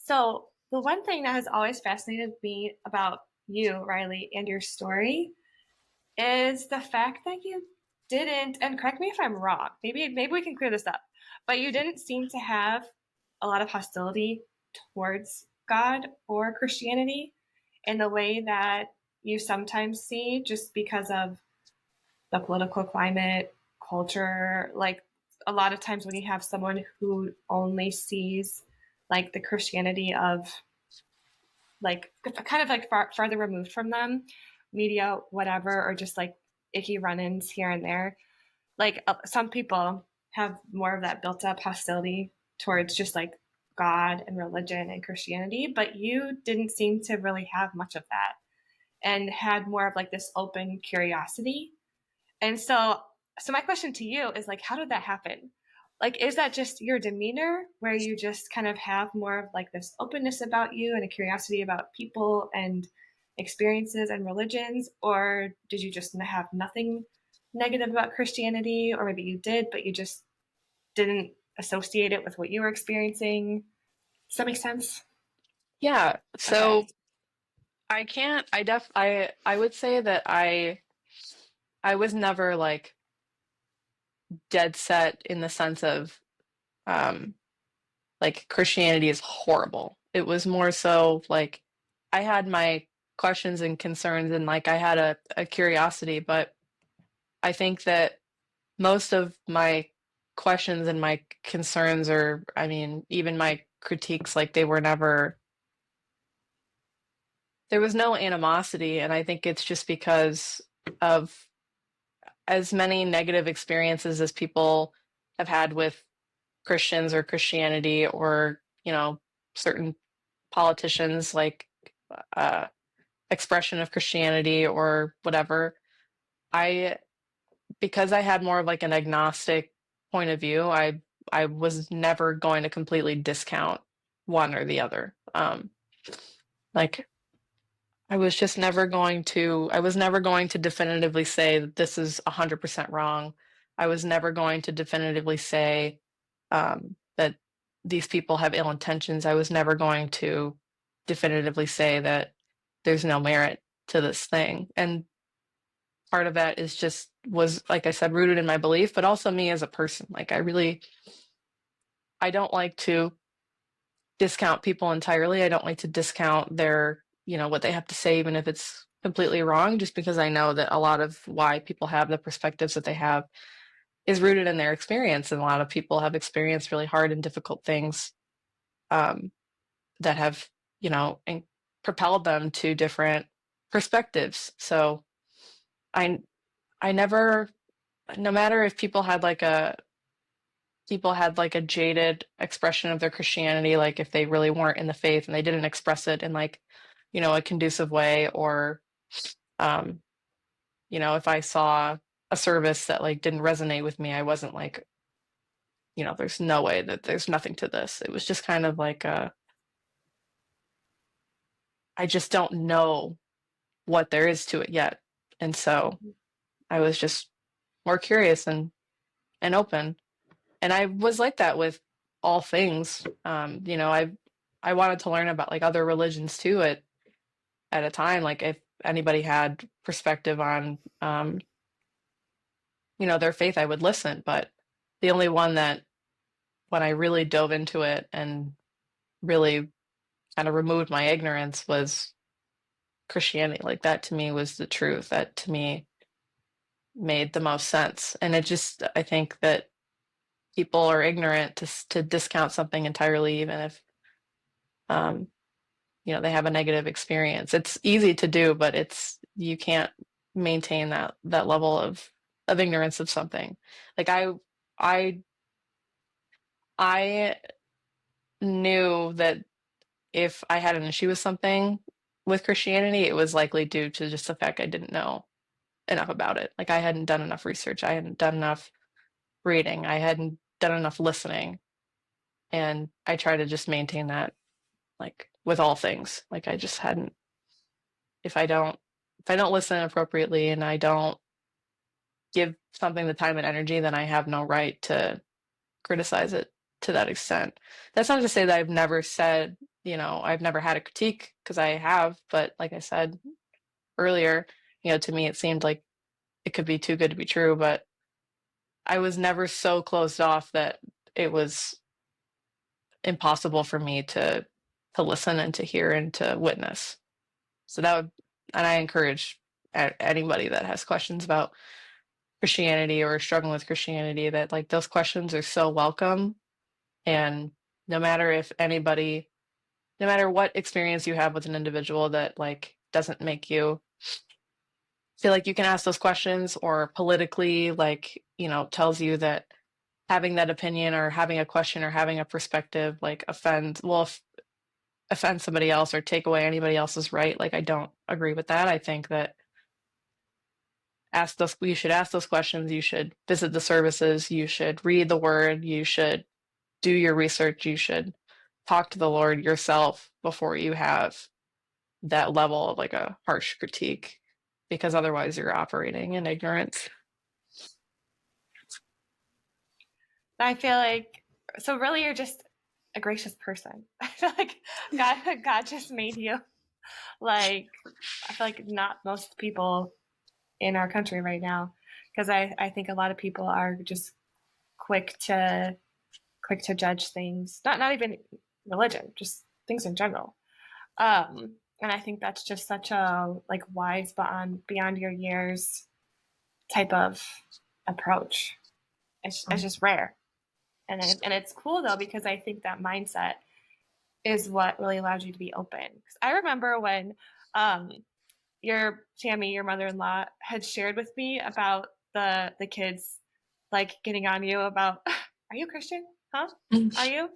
So, the one thing that has always fascinated me about you, Riley, and your story is the fact that you didn't, and correct me if I'm wrong, maybe we can clear this up, but you didn't seem to have a lot of hostility towards God or Christianity in the way that you sometimes see just because of the political climate, culture. Like a lot of times when you have someone who only sees like the Christianity of like kind of like farther removed from them, media, whatever, or just like icky run-ins here and there. Like some people have more of that built up hostility towards just like God and religion and Christianity, but you didn't seem to really have much of that and had more of like this open curiosity. And so my question to you is like, how did that happen? Like, is that just your demeanor where you just kind of have more of like this openness about you and a curiosity about people and experiences and religions? Or did you just have nothing negative about Christianity? Or maybe you did, but you just didn't associate it with what you were experiencing? Does that make sense? Yeah. Okay. So I would say that I was never like dead set in the sense of um like Christianity is horrible. It was more so like I had my questions and concerns and like I had a curiosity, but I think that most of my questions and my concerns, or I mean, even my critiques, like they were never, there was no animosity. And I think it's just because of as many negative experiences as people have had with Christians or Christianity or, you know, certain politicians, like uh, expression of Christianity or whatever. I, because I had more of like an agnostic point of view, I was never going to completely discount one or the other. Like I was never going to definitively say that this is 100% wrong. I was never going to definitively say that these people have ill intentions. I was never going to definitively say that there's no merit to this thing. And part of that is just was, like I said, rooted in my belief, but also me as a person. Like I don't like to discount people entirely. I don't like to discount their, you know, what they have to say, even if it's completely wrong, just because I know that a lot of why people have the perspectives that they have is rooted in their experience. And a lot of people have experienced really hard and difficult things um, that have, you know, propelled them to different perspectives. So I, I never, no matter if people had like a jaded expression of their Christianity, like if they really weren't in the faith and they didn't express it in like, you know, a conducive way, or, um, you know, if I saw a service that like didn't resonate with me, I wasn't like, you know, there's no way that there's nothing to this. It was just kind of like, I just don't know what there is to it yet. And so I was just more curious and open. And I was like that with all things. You know, I wanted to learn about like other religions too at a time. Like if anybody had perspective on you know, their faith, I would listen. But the only one that when I really dove into it and really kind of removed my ignorance was Christianity. Like that to me was the truth. That to me made the most sense. And it just, I think that people are ignorant to discount something entirely, even if um, you know they have a negative experience. It's easy to do, but it's you can't maintain that level of ignorance of something. Like I I knew that if I had an issue with something with Christianity, it was likely due to just the fact I didn't know enough about it. Like I hadn't done enough research, I hadn't done enough reading, I hadn't done enough listening, and I try to just maintain that like with all things. Like I just hadn't if I don't if I don't listen appropriately and I don't give something the time and energy, then I have no right to criticize it to that extent. That's not to say that I've never said, you know, I've never had a critique, because I have, but like I said earlier, you know, to me it seemed like it could be too good to be true, but I was never so closed off that it was impossible for me to listen and to hear and to witness. So that would, and I encourage anybody that has questions about Christianity or struggling with Christianity, that like those questions are so welcome. And no matter if anybody, no matter what experience you have with an individual that like doesn't make you feel like you can ask those questions, or politically, like, tells you that having that opinion or having a question or having a perspective like offend somebody else or take away anybody else's right. Like, I don't agree with that. I think that you should ask those questions, you should visit the services, you should read the word, you should do your research, you should talk to the Lord yourself before you have that level of like a harsh critique, because otherwise you're operating in ignorance. I feel like, so really you're just a gracious person. I feel like God just made you like, I feel like not most people in our country right now, because I think a lot of people are just quick to judge things, not even religion, just things in general. And I think that's just such a like wise beyond your years type of approach. It's just rare, and it's cool though, because I think that mindset is what really allows you to be open. 'Cause I remember when um, Tammy, your mother-in-law, had shared with me about the kids like getting on you about, are you Christian? Huh? Are you?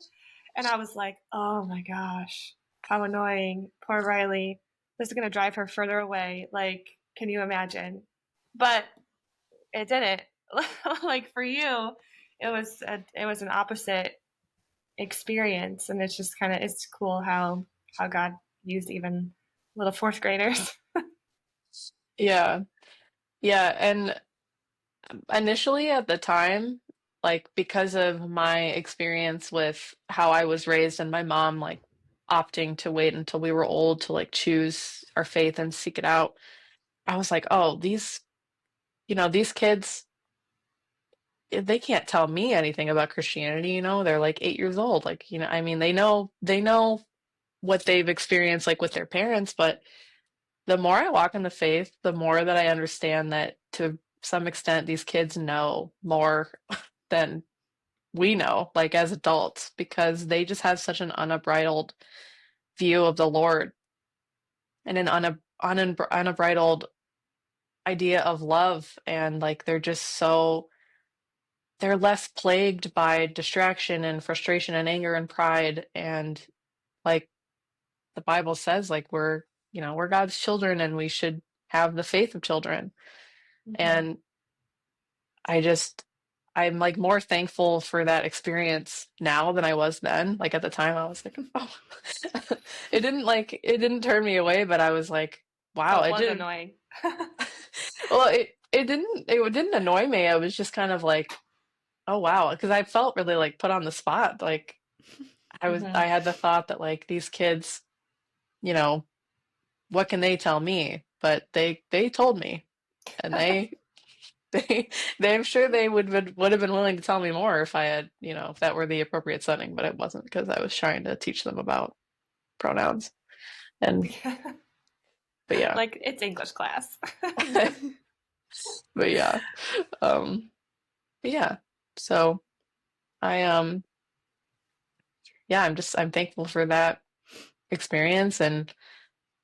And I was like, oh my gosh, how annoying. Poor Riley. This is going to drive her further away. Like, can you imagine? But it didn't. Like for you, it was an opposite experience, and it's just kind of it's cool how God used even little fourth graders. Yeah. Yeah. And initially at the time, like, because of my experience with how I was raised and my mom like opting to wait until we were old to like choose our faith and seek it out, I was like, oh, these kids, they can't tell me anything about Christianity, they're like 8 years old. Like, I mean, they know what they've experienced like with their parents, but the more I walk in the faith, the more that I understand that to some extent these kids know more than we know, like as adults, because they just have such an unbridled view of the Lord and an unbridled idea of love. And like they're less plagued by distraction and frustration and anger and pride. And like the Bible says, like we're God's children and we should have the faith of children. Mm-hmm. And I just, I'm like more thankful for that experience now than I was then. Like at the time I was like, oh, it didn't turn me away, but I was like, So wow, it it was did. annoying. Well, it didn't annoy me. I was just kind of like, oh wow, because I felt really like put on the spot. Like I Mm-hmm. had the thought that like these kids, you know, what can they tell me? But they told me, and they I'm sure they would have been willing to tell me more if I had, if that were the appropriate setting, but it wasn't, because I was trying to teach them about pronouns. And but yeah. Like it's English class. But yeah. Um but yeah. So I yeah, I'm thankful for that experience, and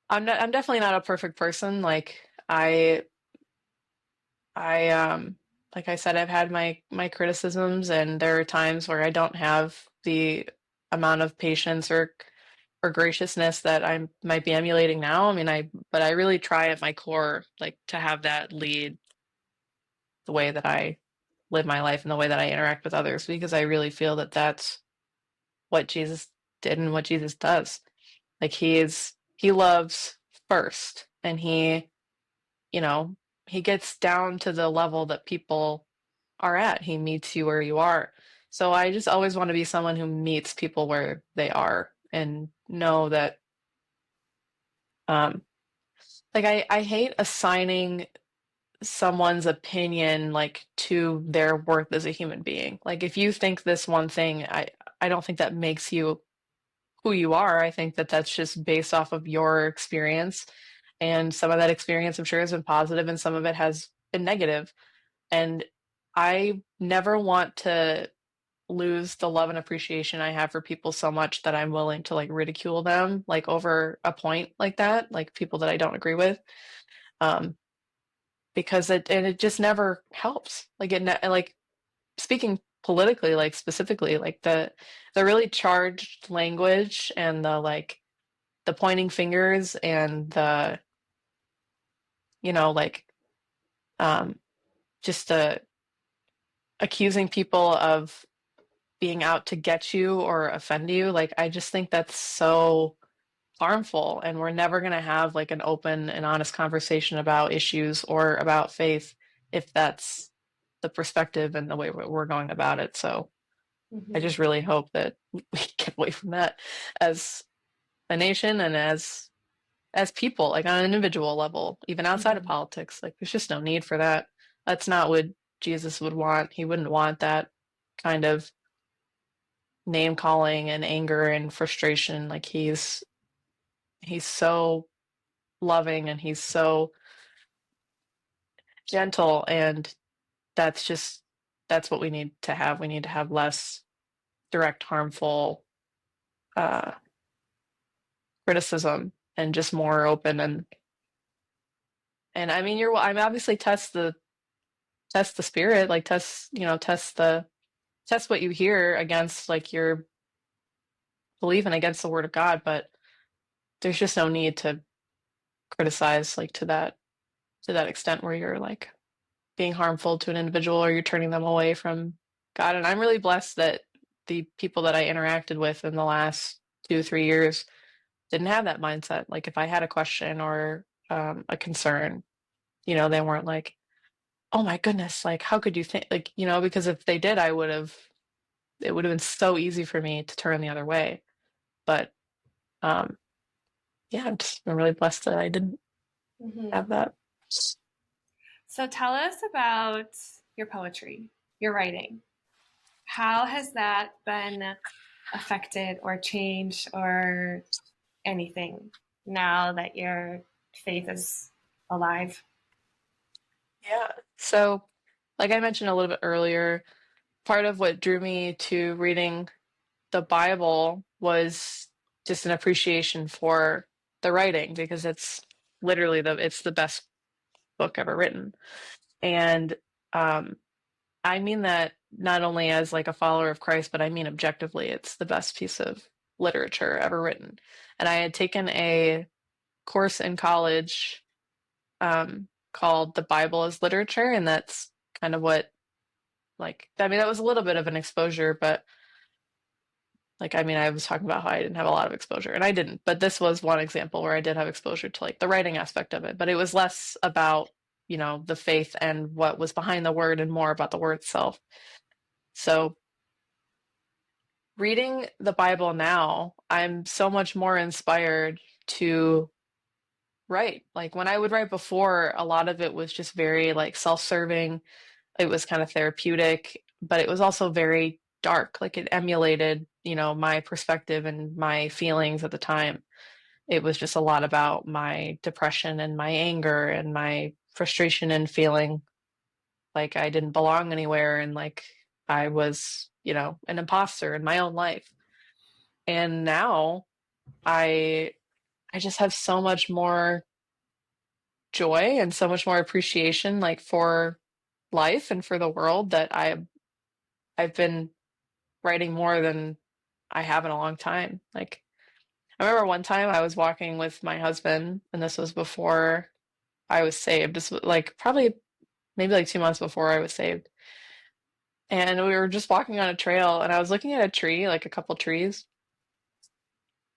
I'm definitely not a perfect person. Like I like I said, I've had my criticisms, and there are times where I don't have the amount of patience or graciousness that I might be emulating now. I mean, but I really try at my core like to have that lead the way that I live my life and the way that I interact with others, because I really feel that that's what Jesus did and what Jesus does. Like he loves first, and you know, he gets down to the level that people are at. He meets you where you are. So I just always want to be someone who meets people where they are, and know that um like I hate assigning someone's opinion like to their worth as a human being. Like if you think this one thing, I don't think that makes you who you are. I think that that's just based off of your experience, and some of that experience I'm sure has been positive and some of it has been negative. And I never want to lose the love and appreciation I have for people so much that I'm willing to like ridicule them like over a point like that, like people that I don't agree with. Um, because it just never helps. Like like speaking politically, like specifically, like the really charged language and the like the pointing fingers and the like um just the accusing people of being out to get you or offend you. Like I just think that's so harmful, and we're never going to have like an open and honest conversation about issues or about faith if that's the perspective and the way we're going about it. So I Mm-hmm. just really hope that we get away from that as a nation and as people, like on an individual level, even outside of Mm-hmm. politics. Like there's just no need for that. That's not what Jesus would want. He wouldn't want that kind of name calling and anger and frustration. Like he's so loving and he's so gentle, and that's just that's what we need to have. We need to have less direct harmful uh criticism and just more open. And I mean, I'm obviously test the spirit, like test what you hear against like your belief and against the word of God, but there's just no need to criticize like to that extent where you're like being harmful to an individual or you're turning them away from God. And I'm really blessed that the people that I interacted with in the last 2, 3 years didn't have that mindset. Like if I had a question or a concern, they weren't like, oh my goodness, like how could you think, like, because if they did, it would have been so easy for me to turn the other way. But um, yeah, I'm really blessed that I didn't Mm-hmm. have that. So tell us about your poetry, your writing. How has that been affected or changed or anything now that your faith is alive? Yeah. So, like I mentioned a little bit earlier, part of what drew me to reading the Bible was just an appreciation for the writing because it's literally it's the best book ever written. And um, I mean that not only as like a follower of Christ, but I mean objectively, it's the best piece of literature ever written. And I had taken a course in college called The Bible as Literature, and that's kind of what like I mean that was a little bit of an exposure, but like I mean I was talking about how I didn't have a lot of exposure, and I didn't, but this was one example where I did have exposure to like the writing aspect of it, but it was less about the faith and what was behind the word and more about the word itself. So reading the Bible now, I'm so much more inspired to write. Like when I would write before, a lot of it was just very like self-serving. It was kind of therapeutic, but it was also very dark. Like it emulated, my perspective and my feelings at the time. It was just a lot about my depression and my anger and my frustration and feeling like I didn't belong anywhere and like I was, an imposter in my own life. And now I I just have so much more joy and so much more appreciation like for life and for the world that I've been writing more than I have in a long time. Like I remember one time I was walking with my husband, and this was before I was saved. This was like probably maybe like 2 months before I was saved. And we were just walking on a trail, and I was looking at a tree, like a couple trees,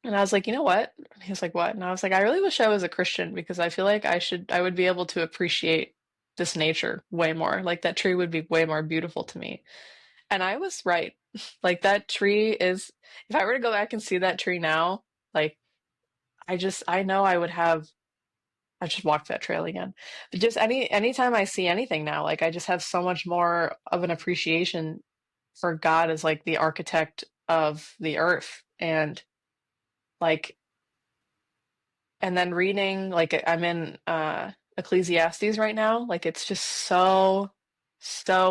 and I was like, you know what? He was like, what? And I was like, I really wish I was a Christian because I feel like I would be able to appreciate this nature way more. Like that tree would be way more beautiful to me. And I was right. Like that tree is, if I were to go back and see that tree now, like I know I just walked that trail again. But just anytime I see anything now, like I just have so much more of an appreciation for God as like the architect of the earth. And like, and then reading, like I'm in Ecclesiastes right now. Like it's just so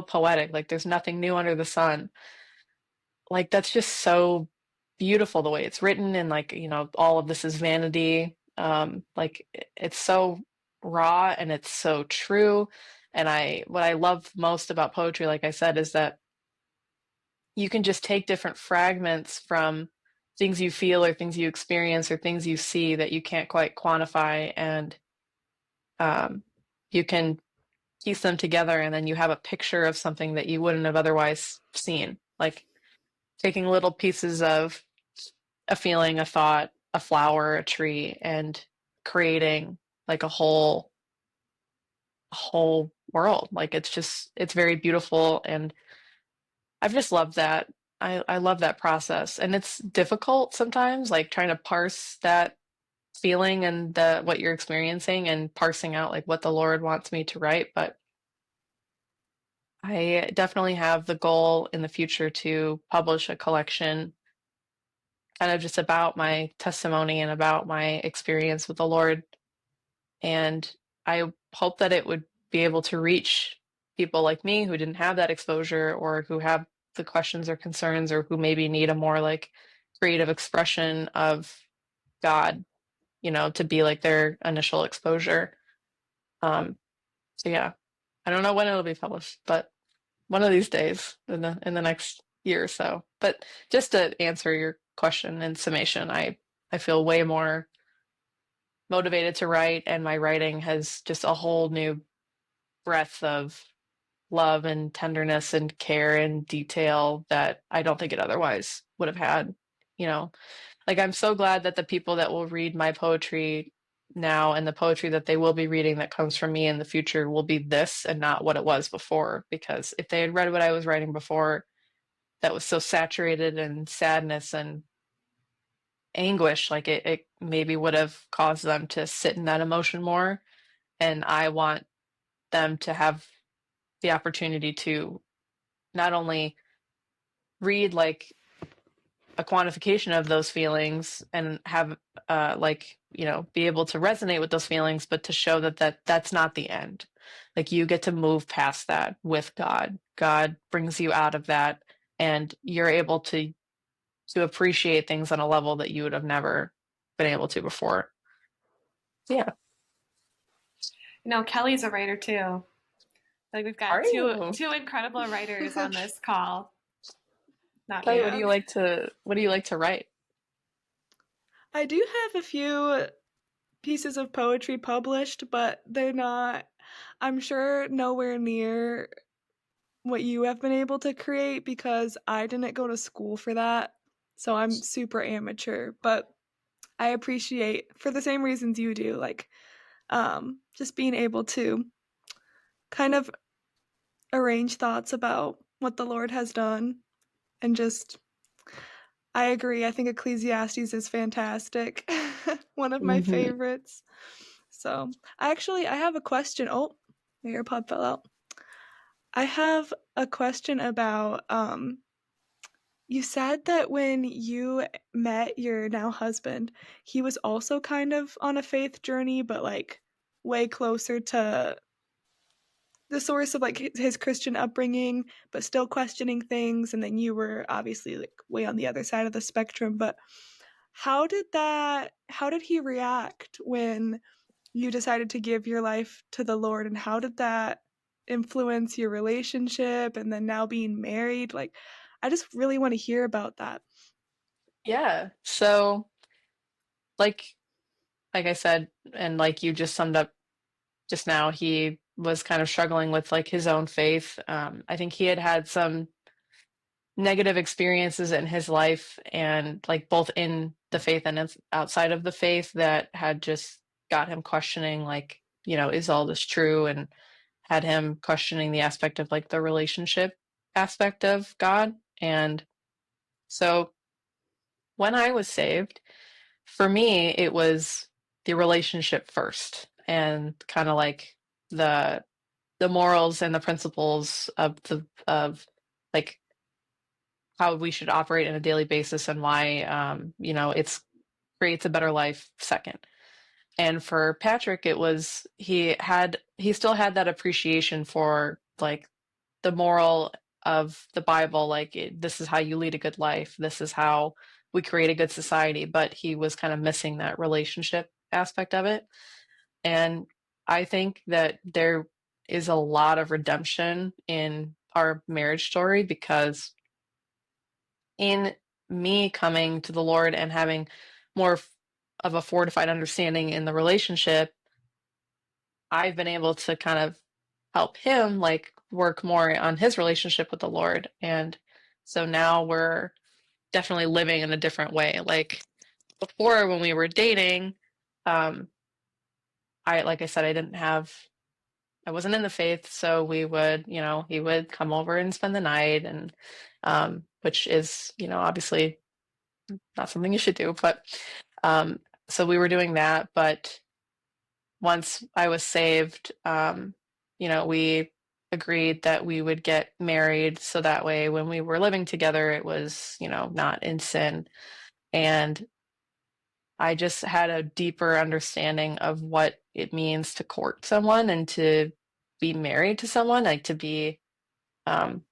poetic. Like there's nothing new under the sun. Like that's just so beautiful the way it's written, and like all of this is vanity. Like it's so raw and it's so true. And what I love most about poetry, like I said, is that you can just take different fragments from things you feel or things you experience or things you see that you can't quite quantify, and um, you can piece them together, and then you have a picture of something that you wouldn't have otherwise seen. Like taking little pieces of a feeling, a thought, a flower, a tree, and creating like a whole world. Like it's very beautiful, and I've just loved that. I love that process. And it's difficult sometimes, like trying to parse that feeling and the what you're experiencing and parsing out like what the Lord wants me to write. But I definitely have the goal in the future to publish a collection kind of just about my testimony and about my experience with the Lord. And I hope that it would be able to reach people like me who didn't have that exposure, or who have the questions or concerns, or who maybe need a more like creative expression of God, to be like their initial exposure. Um, so yeah, I don't know when it'll be published, but one of these days in the next year or so. But just to answer your question in summation, I feel way more motivated to write, and my writing has just a whole new breadth of love and tenderness and care and detail that I don't think it otherwise would have had. You know, like I'm so glad that the people that will read my poetry now, and the poetry that they will be reading that comes from me in the future, will be this and not what it was before. Because if they had read what I was writing before, that was so saturated in sadness and anguish, like it maybe would have caused them to sit in that emotion more. And I want them to have the opportunity to not only read like a quantification of those feelings and have like be able to resonate with those feelings, but to show that's not the end. Like you get to move past that with God brings you out of that, and you're able to appreciate things on a level that you would have never been able to before. Yeah. Kelly's a writer too. Like we've Are got two you? two incredible writers on this call. Not Kelly, me. Yeah. what do you like to write? I do have a few pieces of poetry published, but they're not, I'm sure, nowhere near what you have been able to create because I didn't go to school for that. So I'm super amateur, but I appreciate for the same reasons you do, like just being able to kind of arrange thoughts about what the Lord has done and just I agree. I think Ecclesiastes is fantastic. One of my Hmm. favorites. So I have a question. Oh, my AirPod fell out. I have a question about you said that when you met your now husband, he was also kind of on a faith journey, but like way closer to the source of like his Christian upbringing, but still questioning things. And then you were obviously like way on the other side of the spectrum. But how did he react when you decided to give your life to the Lord? And how did that influence your relationship and then now being married? Like, I just really want to hear about that. Yeah. So like like I said, and like you just summed up just now, he was kind of struggling with like his own faith. I think he had had some negative experiences in his life, and like both in the faith and outside of the faith, that had just got him questioning, like, is all this true? And had him questioning the aspect of like the relationship aspect of God. And so when I was saved, for me, it was the relationship first, and kind of like the the morals and the principles of like how we should operate on a daily basis, and why it's creates a better life second. And for Patrick, it was he still had that appreciation for like the moral of the Bible, like this is how you lead a good life, this is how we create a good society, but he was kind of missing that relationship aspect of it. And I think that there is a lot of redemption in our marriage story because in me coming to the Lord and having more of a fortified understanding in the relationship, I've been able to kind of help him like work more on his relationship with the Lord. And so now we're definitely living in a different way. Like before when we were dating, um, like I said, I wasn't in the faith, so we would, he would come over and spend the night and which is, obviously not something you should do, but um so we were doing that, but once I was saved, we agreed that we would get married so that way when we were living together, it was, not in sin. And I just had a deeper understanding of what it means to court someone and to be married to someone, like to be, um,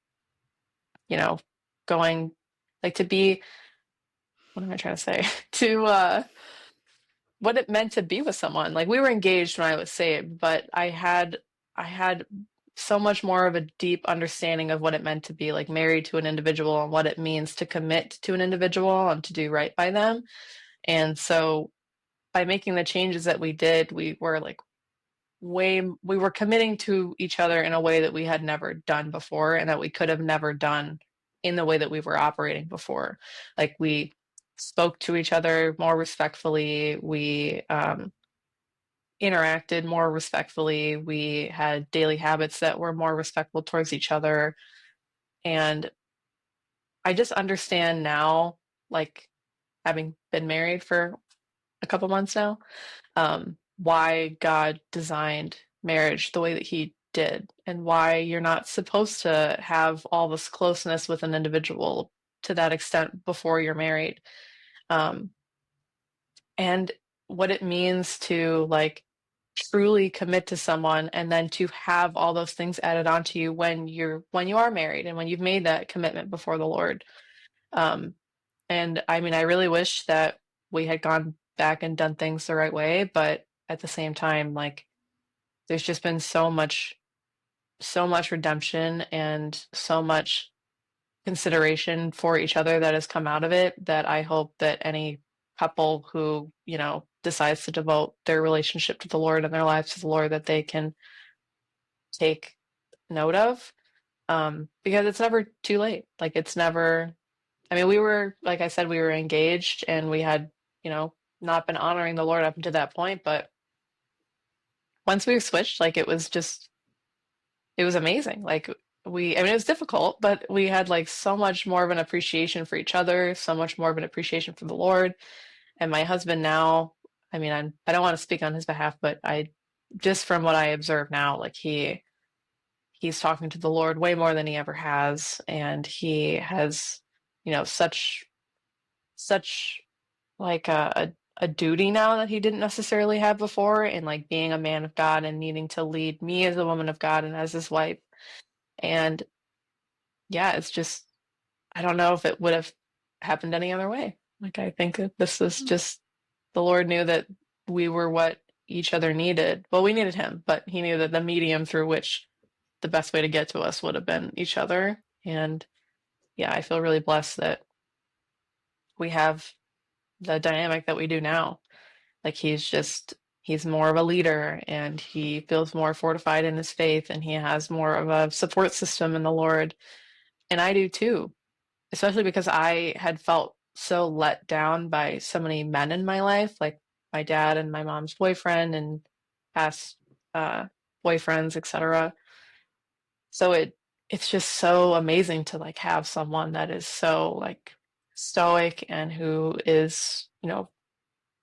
you know, going, like to be, what am I trying to say? To, what it meant to be with someone. Like we were engaged when I was saved, but I had so much more of a deep understanding of what it meant to be like married to an individual and what it means to commit to an individual and to do right by them. And so by making the changes that we did, we were like we were committing to each other in a way that we had never done before and that we could have never done in the way that we were operating before. Like we spoke to each other more respectfully. We interacted more respectfully. We had daily habits that were more respectful towards each other. And I just understand now, like having been married for a couple months now, why God designed marriage the way that He did, and why you're not supposed to have all this closeness with an individual to that extent before you're married. Um, and what it means to like truly commit to someone and then to have all those things added onto you when you are married and when you've made that commitment before the Lord. Um, and I mean, I really wish that we had gone back and done things the right way, but at the same time, like there's just been so much redemption and so much consideration for each other that has come out of it that I hope that any couple who, decides to devote their relationship to the Lord and their lives to the Lord, that they can take note of. Because it's never too late. Like it's never, I mean, we were, like I said, we were engaged and we had, not been honoring the Lord up until that point. But once we switched, like it was amazing. Like I mean, it was difficult, but we had like so much more of an appreciation for each other, so much more of an appreciation for the Lord. And my husband now, I mean, I don't want to speak on his behalf, but just from what I observe now, like he's talking to the Lord way more than he ever has. And he has, such like a duty now that he didn't necessarily have before, and like being a man of God and needing to lead me as a woman of God and as his wife. And yeah, it's just, I don't know if it would have happened any other way. Like, I think that this is just, the Lord knew that we were what each other needed. Well, we needed him, but he knew that the medium through which the best way to get to us would have been each other. And yeah, I feel really blessed that we have the dynamic that we do now. Like, he's more of a leader and he feels more fortified in his faith and he has more of a support system in the Lord. And I do too, especially because I had felt so let down by so many men in my life, like my dad and my mom's boyfriend and past boyfriends, etc. So it's just so amazing to like have someone that is so like stoic and who is,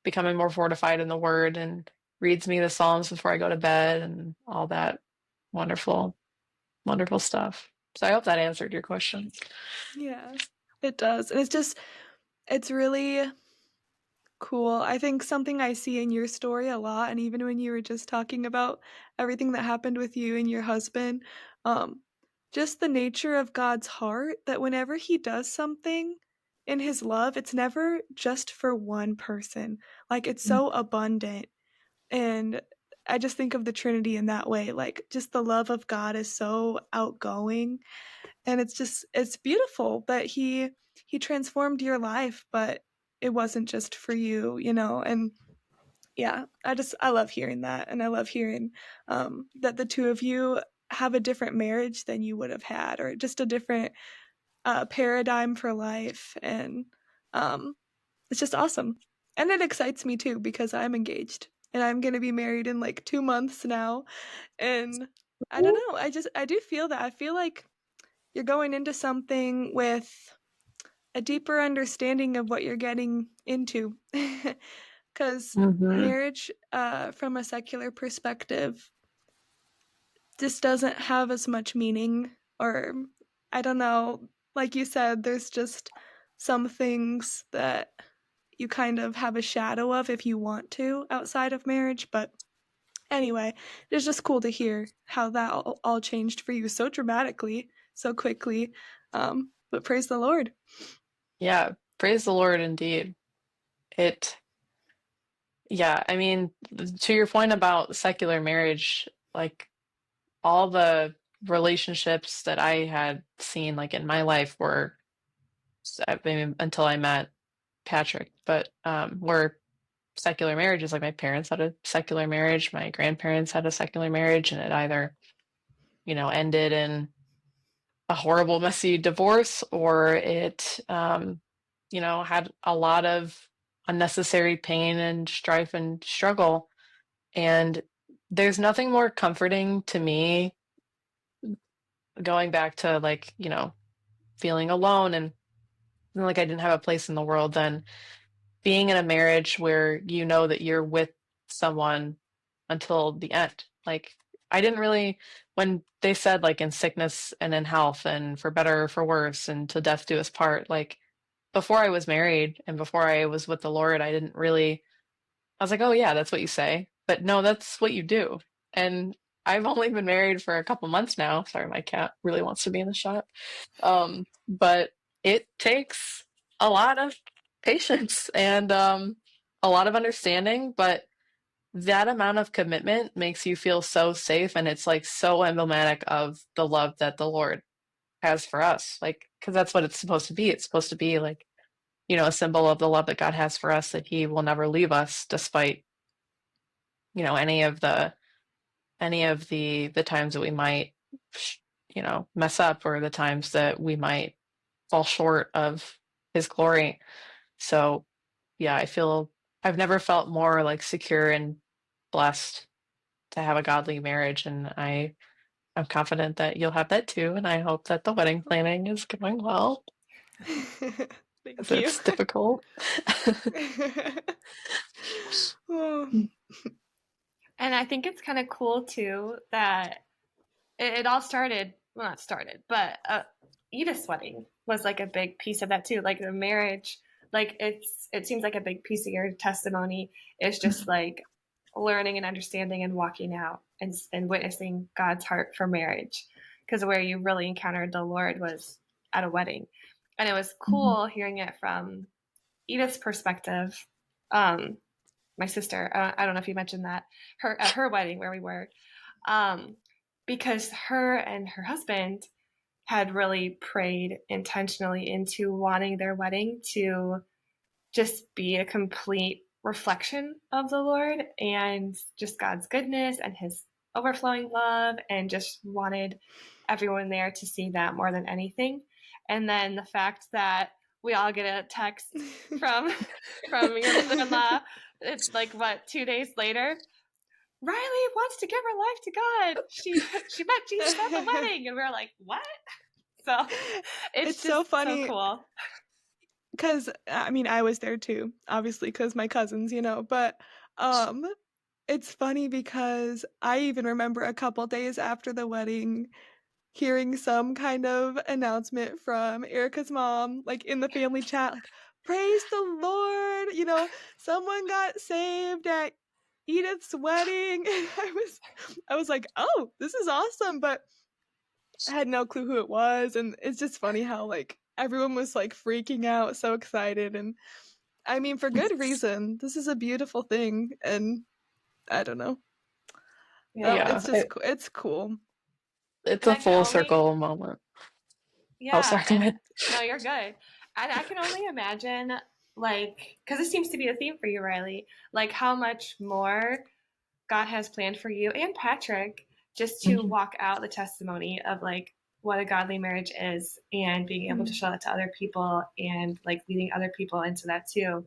becoming more fortified in the word and reads me the Psalms before I go to bed and all that wonderful, wonderful stuff. So I hope that answered your question. Yeah, it does. And it's really cool. I think something I see in your story a lot, and even when you were just talking about everything that happened with you and your husband, um, just the nature of God's heart that whenever He does something in His love, it's never just for one person. Like it's so abundant. And I just think of the Trinity in that way. Like, just the love of God is so outgoing, and it's beautiful that he transformed your life, but it wasn't just for you, you know. And yeah, I love hearing that, and I love hearing that the two of you have a different marriage than you would have had, or just a different paradigm for life, and um, it's just awesome. And it excites me too because I'm engaged and I'm going to be married in like 2 months now. And I don't know, I do feel that. I feel like you're going into something with a deeper understanding of what you're getting into. Cuz Hmm. marriage from a secular perspective just doesn't have as much meaning, or I don't know, like you said, there's just some things that you kind of have a shadow of if you want to outside of marriage. But anyway, it's just cool to hear how that all changed for you so dramatically, so quickly. But praise the Lord. Yeah, praise the Lord indeed. It, yeah, I mean, to your point about secular marriage, like all the relationships that I had seen like in my life were, I mean, until I met Patrick, but were secular marriages. Like my parents had a secular marriage, my grandparents had a secular marriage, and it either, ended in a horrible, messy divorce, or it, had a lot of unnecessary pain and strife and struggle. And there's nothing more comforting to me going back to like, feeling alone and feeling like I didn't have a place in the world than being in a marriage where you know that you're with someone until the end. Like, I didn't really, when they said like in sickness and in health and for better or for worse and till death do us part, like before I was married and before I was with the Lord, I didn't really, I was like, oh yeah, that's what you say. But no, that's what you do. And I've only been married for a couple months now. Sorry, my cat really wants to be in the shot. But it takes a lot of patience and a lot of understanding, but that amount of commitment makes you feel so safe, and it's like so emblematic of the love that the Lord has for us. Like, because that's what it's supposed to be. It's supposed to be like, a symbol of the love that God has for us, that He will never leave us despite, any of the times that we might, mess up, or the times that we might fall short of His glory. So, yeah, I've never felt more like secure and blessed to have a godly marriage, and I'm confident that you'll have that too, and I hope that the wedding planning is going well Thank because you. it's difficult. Oh. And I think it's kind of cool too that it all started, well, not started, but Edith's wedding was like a big piece of that too. Like the marriage, like it seems like a big piece of your testimony is just like learning and understanding and walking out and witnessing God's heart for marriage. Because where you really encountered the Lord was at a wedding. And it was Mhm. cool hearing it from Edith's perspective. My sister, I don't know if you mentioned that, her at her wedding where we were, um, because her and her husband had really prayed intentionally into wanting their wedding to just be a complete reflection of the Lord and just God's goodness and His overflowing love, and just wanted everyone there to see that more than anything. And then the fact that we all get a text from your mother-in-law, like what, 2 days later, Riley wants to give her life to God. She met Jesus at the wedding, and we are like, what? So it's It's so just so funny cool. because I mean I was there too, obviously because my cousins, but um it's funny because I even remember a couple days after the wedding hearing some kind of announcement from Erica's mom, like in the family chat, like, praise the Lord, someone got saved at Edith's wedding. And I was like, oh, this is awesome. But I had no clue who it was. And it's just funny how like everyone was like freaking out, so excited. And I mean, for good reason. This is a beautiful thing. And I don't know. Yeah. It's Yeah, just it's cool. it's And a I can full only, circle moment. Oh, yeah, sorry, go and ahead. no, you're good. And I can only imagine, like, because it seems to be a theme for you, Riley, like how much more God has planned for you and Patrick just to Mhm. walk out the testimony of like what a godly marriage is and being able to Mm. show that to other people and like leading other people into that too.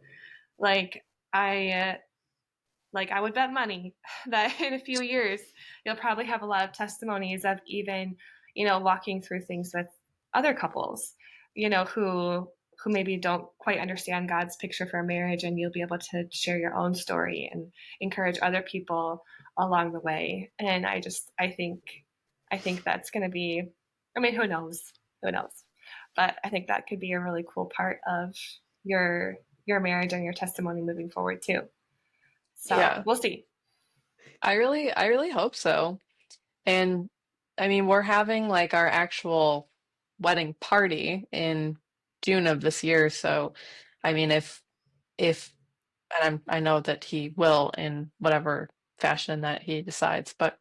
Like, I like I would bet money that in a few years you'll probably have a lot of testimonies of even, walking through things with other couples, who maybe don't quite understand God's picture for marriage, and you'll be able to share your own story and encourage other people along the way. And I think that's going to be, I mean, who knows? Who knows? But I think that could be a really cool part of your marriage and your testimony moving forward too. So Yeah, we'll see. I really hope so. And I mean, we're having like our actual wedding party in June of this year. So, I mean, if and I know that he will in whatever fashion that he decides, but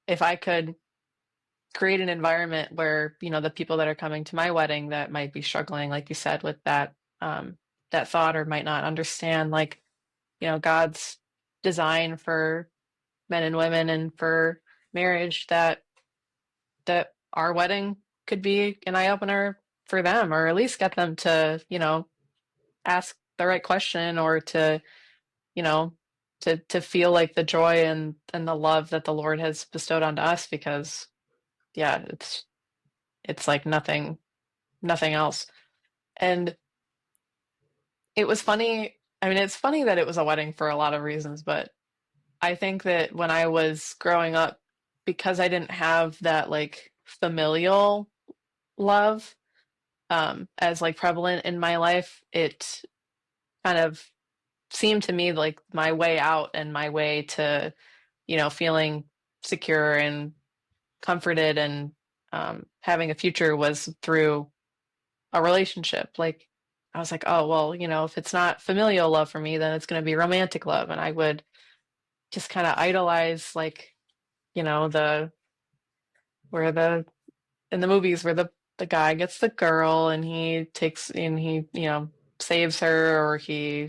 if I could create an environment where, the people that are coming to my wedding that might be struggling, like you said, with that thought or might not understand, like, God's design for men and women and for marriage, that our wedding could be an eye opener for them, or at least get them to, ask the right question, or to, you know, to feel like the joy and the love that the Lord has bestowed onto us, because yeah, it's like nothing else. And it was funny. I mean, it's funny that it was a wedding for a lot of reasons, but I think that when I was growing up, because I didn't have that like familial love as like prevalent in my life, it kind of seemed to me like my way out and my way to, feeling secure and comforted and having a future was through a relationship. Like, I was like, oh, well, if it's not familial love for me, then it's going to be romantic love. And I would just kind of idolize, like, the where the in the movies where the guy gets the girl and he takes and he saves her, or he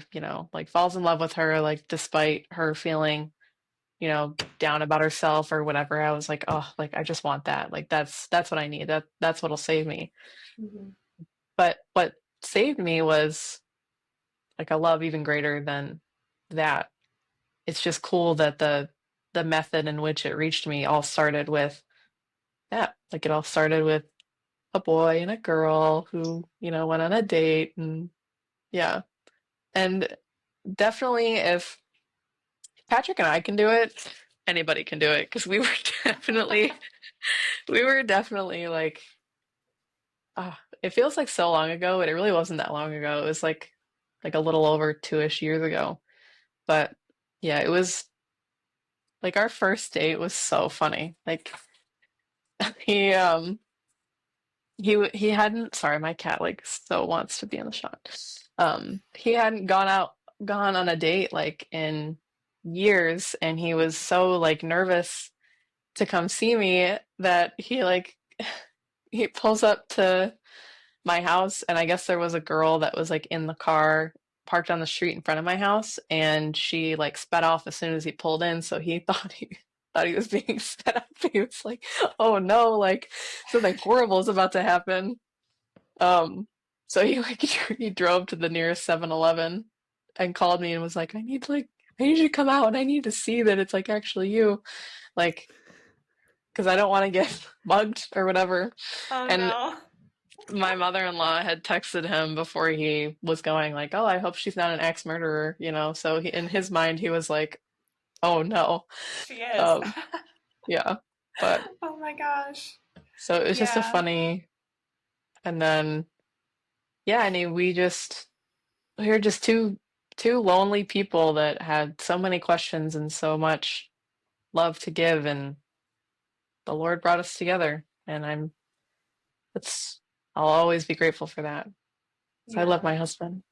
like falls in love with her, like despite her feeling down about herself or whatever. I was like, oh, like I just want that. Like that's what I need. That's what'll save me. Mhm. But what saved me was like a love even greater than that. It's just cool that the method in which it reached me all started with that. Like it all started with a boy and a girl who, went on a date, and yeah. And definitely if Patrick and I can do it, anybody can do it, because definitely we were definitely like, it feels like so long ago, but it really wasn't that long ago. It was like a little over 2-ish years ago. But yeah, it was like our first date was so funny. Like he he hadn't, sorry, my cat like so wants to be in the shot. He hadn't gone on a date like in years, and he was so like nervous to come see me that he like he pulls up to my house, and I guess there was a girl that was like in the car parked on the street in front of my house, and she like sped off as soon as he pulled in, so he thought he was being sped up. He was like, "Oh no, like something horrible is about to happen." Um, so he like he drove to the nearest 7-Eleven and called me and was like, I need you to come out and I need to see that it's like actually you." Like, because I don't want to get mugged or whatever. Oh And no. my mother-in-law had texted him before he was going, like, "Oh, I hope she's not an axe murderer," So in his mind, he was like, "Oh no." She is. Um, yeah. But Oh my gosh. so it was just a Yeah. funny, and then yeah, I mean, we were just two lonely people that had so many questions and so much love to give, and the Lord brought us together, and it's I'll always be grateful for that. So I love Yeah. my husband.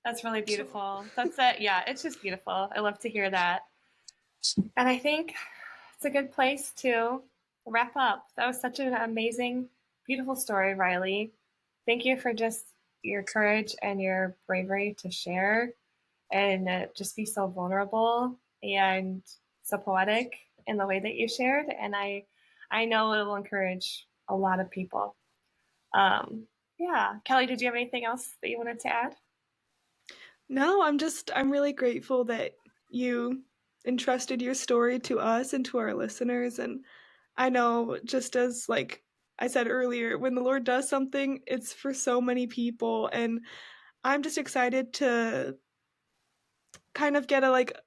That's really beautiful. That's it. Yeah, it's just beautiful. I love to hear that. And I think it's a good place to wrap up. That was such an amazing, beautiful story, Riley. Thank you for just your courage and your bravery to share and just be so vulnerable and so poetic in the way that you shared. And I know it will encourage a lot of people. Um, yeah. Kelly, did you have anything else that you wanted to add? No, I'm really grateful that you entrusted your story to us and to our listeners. And I know, just as like I said earlier, when the Lord does something, it's for so many people. And I'm just excited to kind of get a like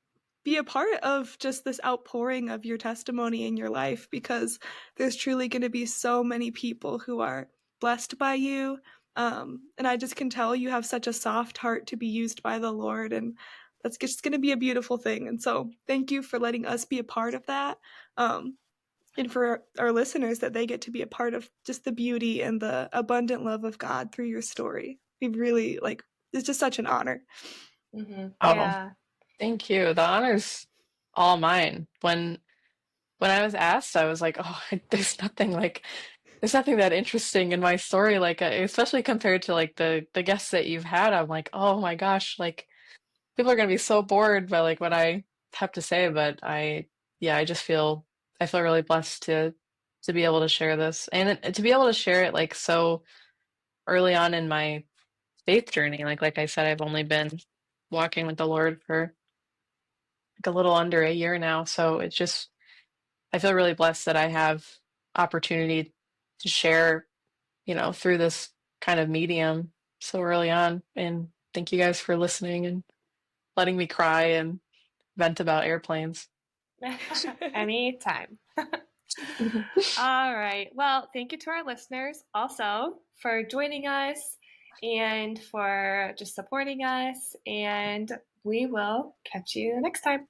be a part of just this outpouring of your testimony in your life, because there's truly going to be so many people who are blessed by you. And I just can tell you have such a soft heart to be used by the Lord, and that's just going to be a beautiful thing. And so thank you for letting us be a part of that. And for our listeners, that they get to be a part of just the beauty and the abundant love of God through your story. We really like, it's just such an honor. Mm-hmm. Oh, Yeah. thank you. The honor's all mine. When I was asked, I was like, oh, there's nothing that interesting in my story, like especially compared to like the guests that you've had. I'm like, oh my gosh, like people are gonna be so bored by like what I have to say. But yeah, I feel really blessed to be able to share this and to be able to share it like so early on in my faith journey. Like I said, I've only been walking with the Lord for like a little under a year now, so it's just I feel really blessed that I have opportunity to share, through this kind of medium so early on. And thank you guys for listening and letting me cry and vent about airplanes. Anytime. All right. Well, thank you to our listeners also for joining us and for just supporting us. And we will catch you next time.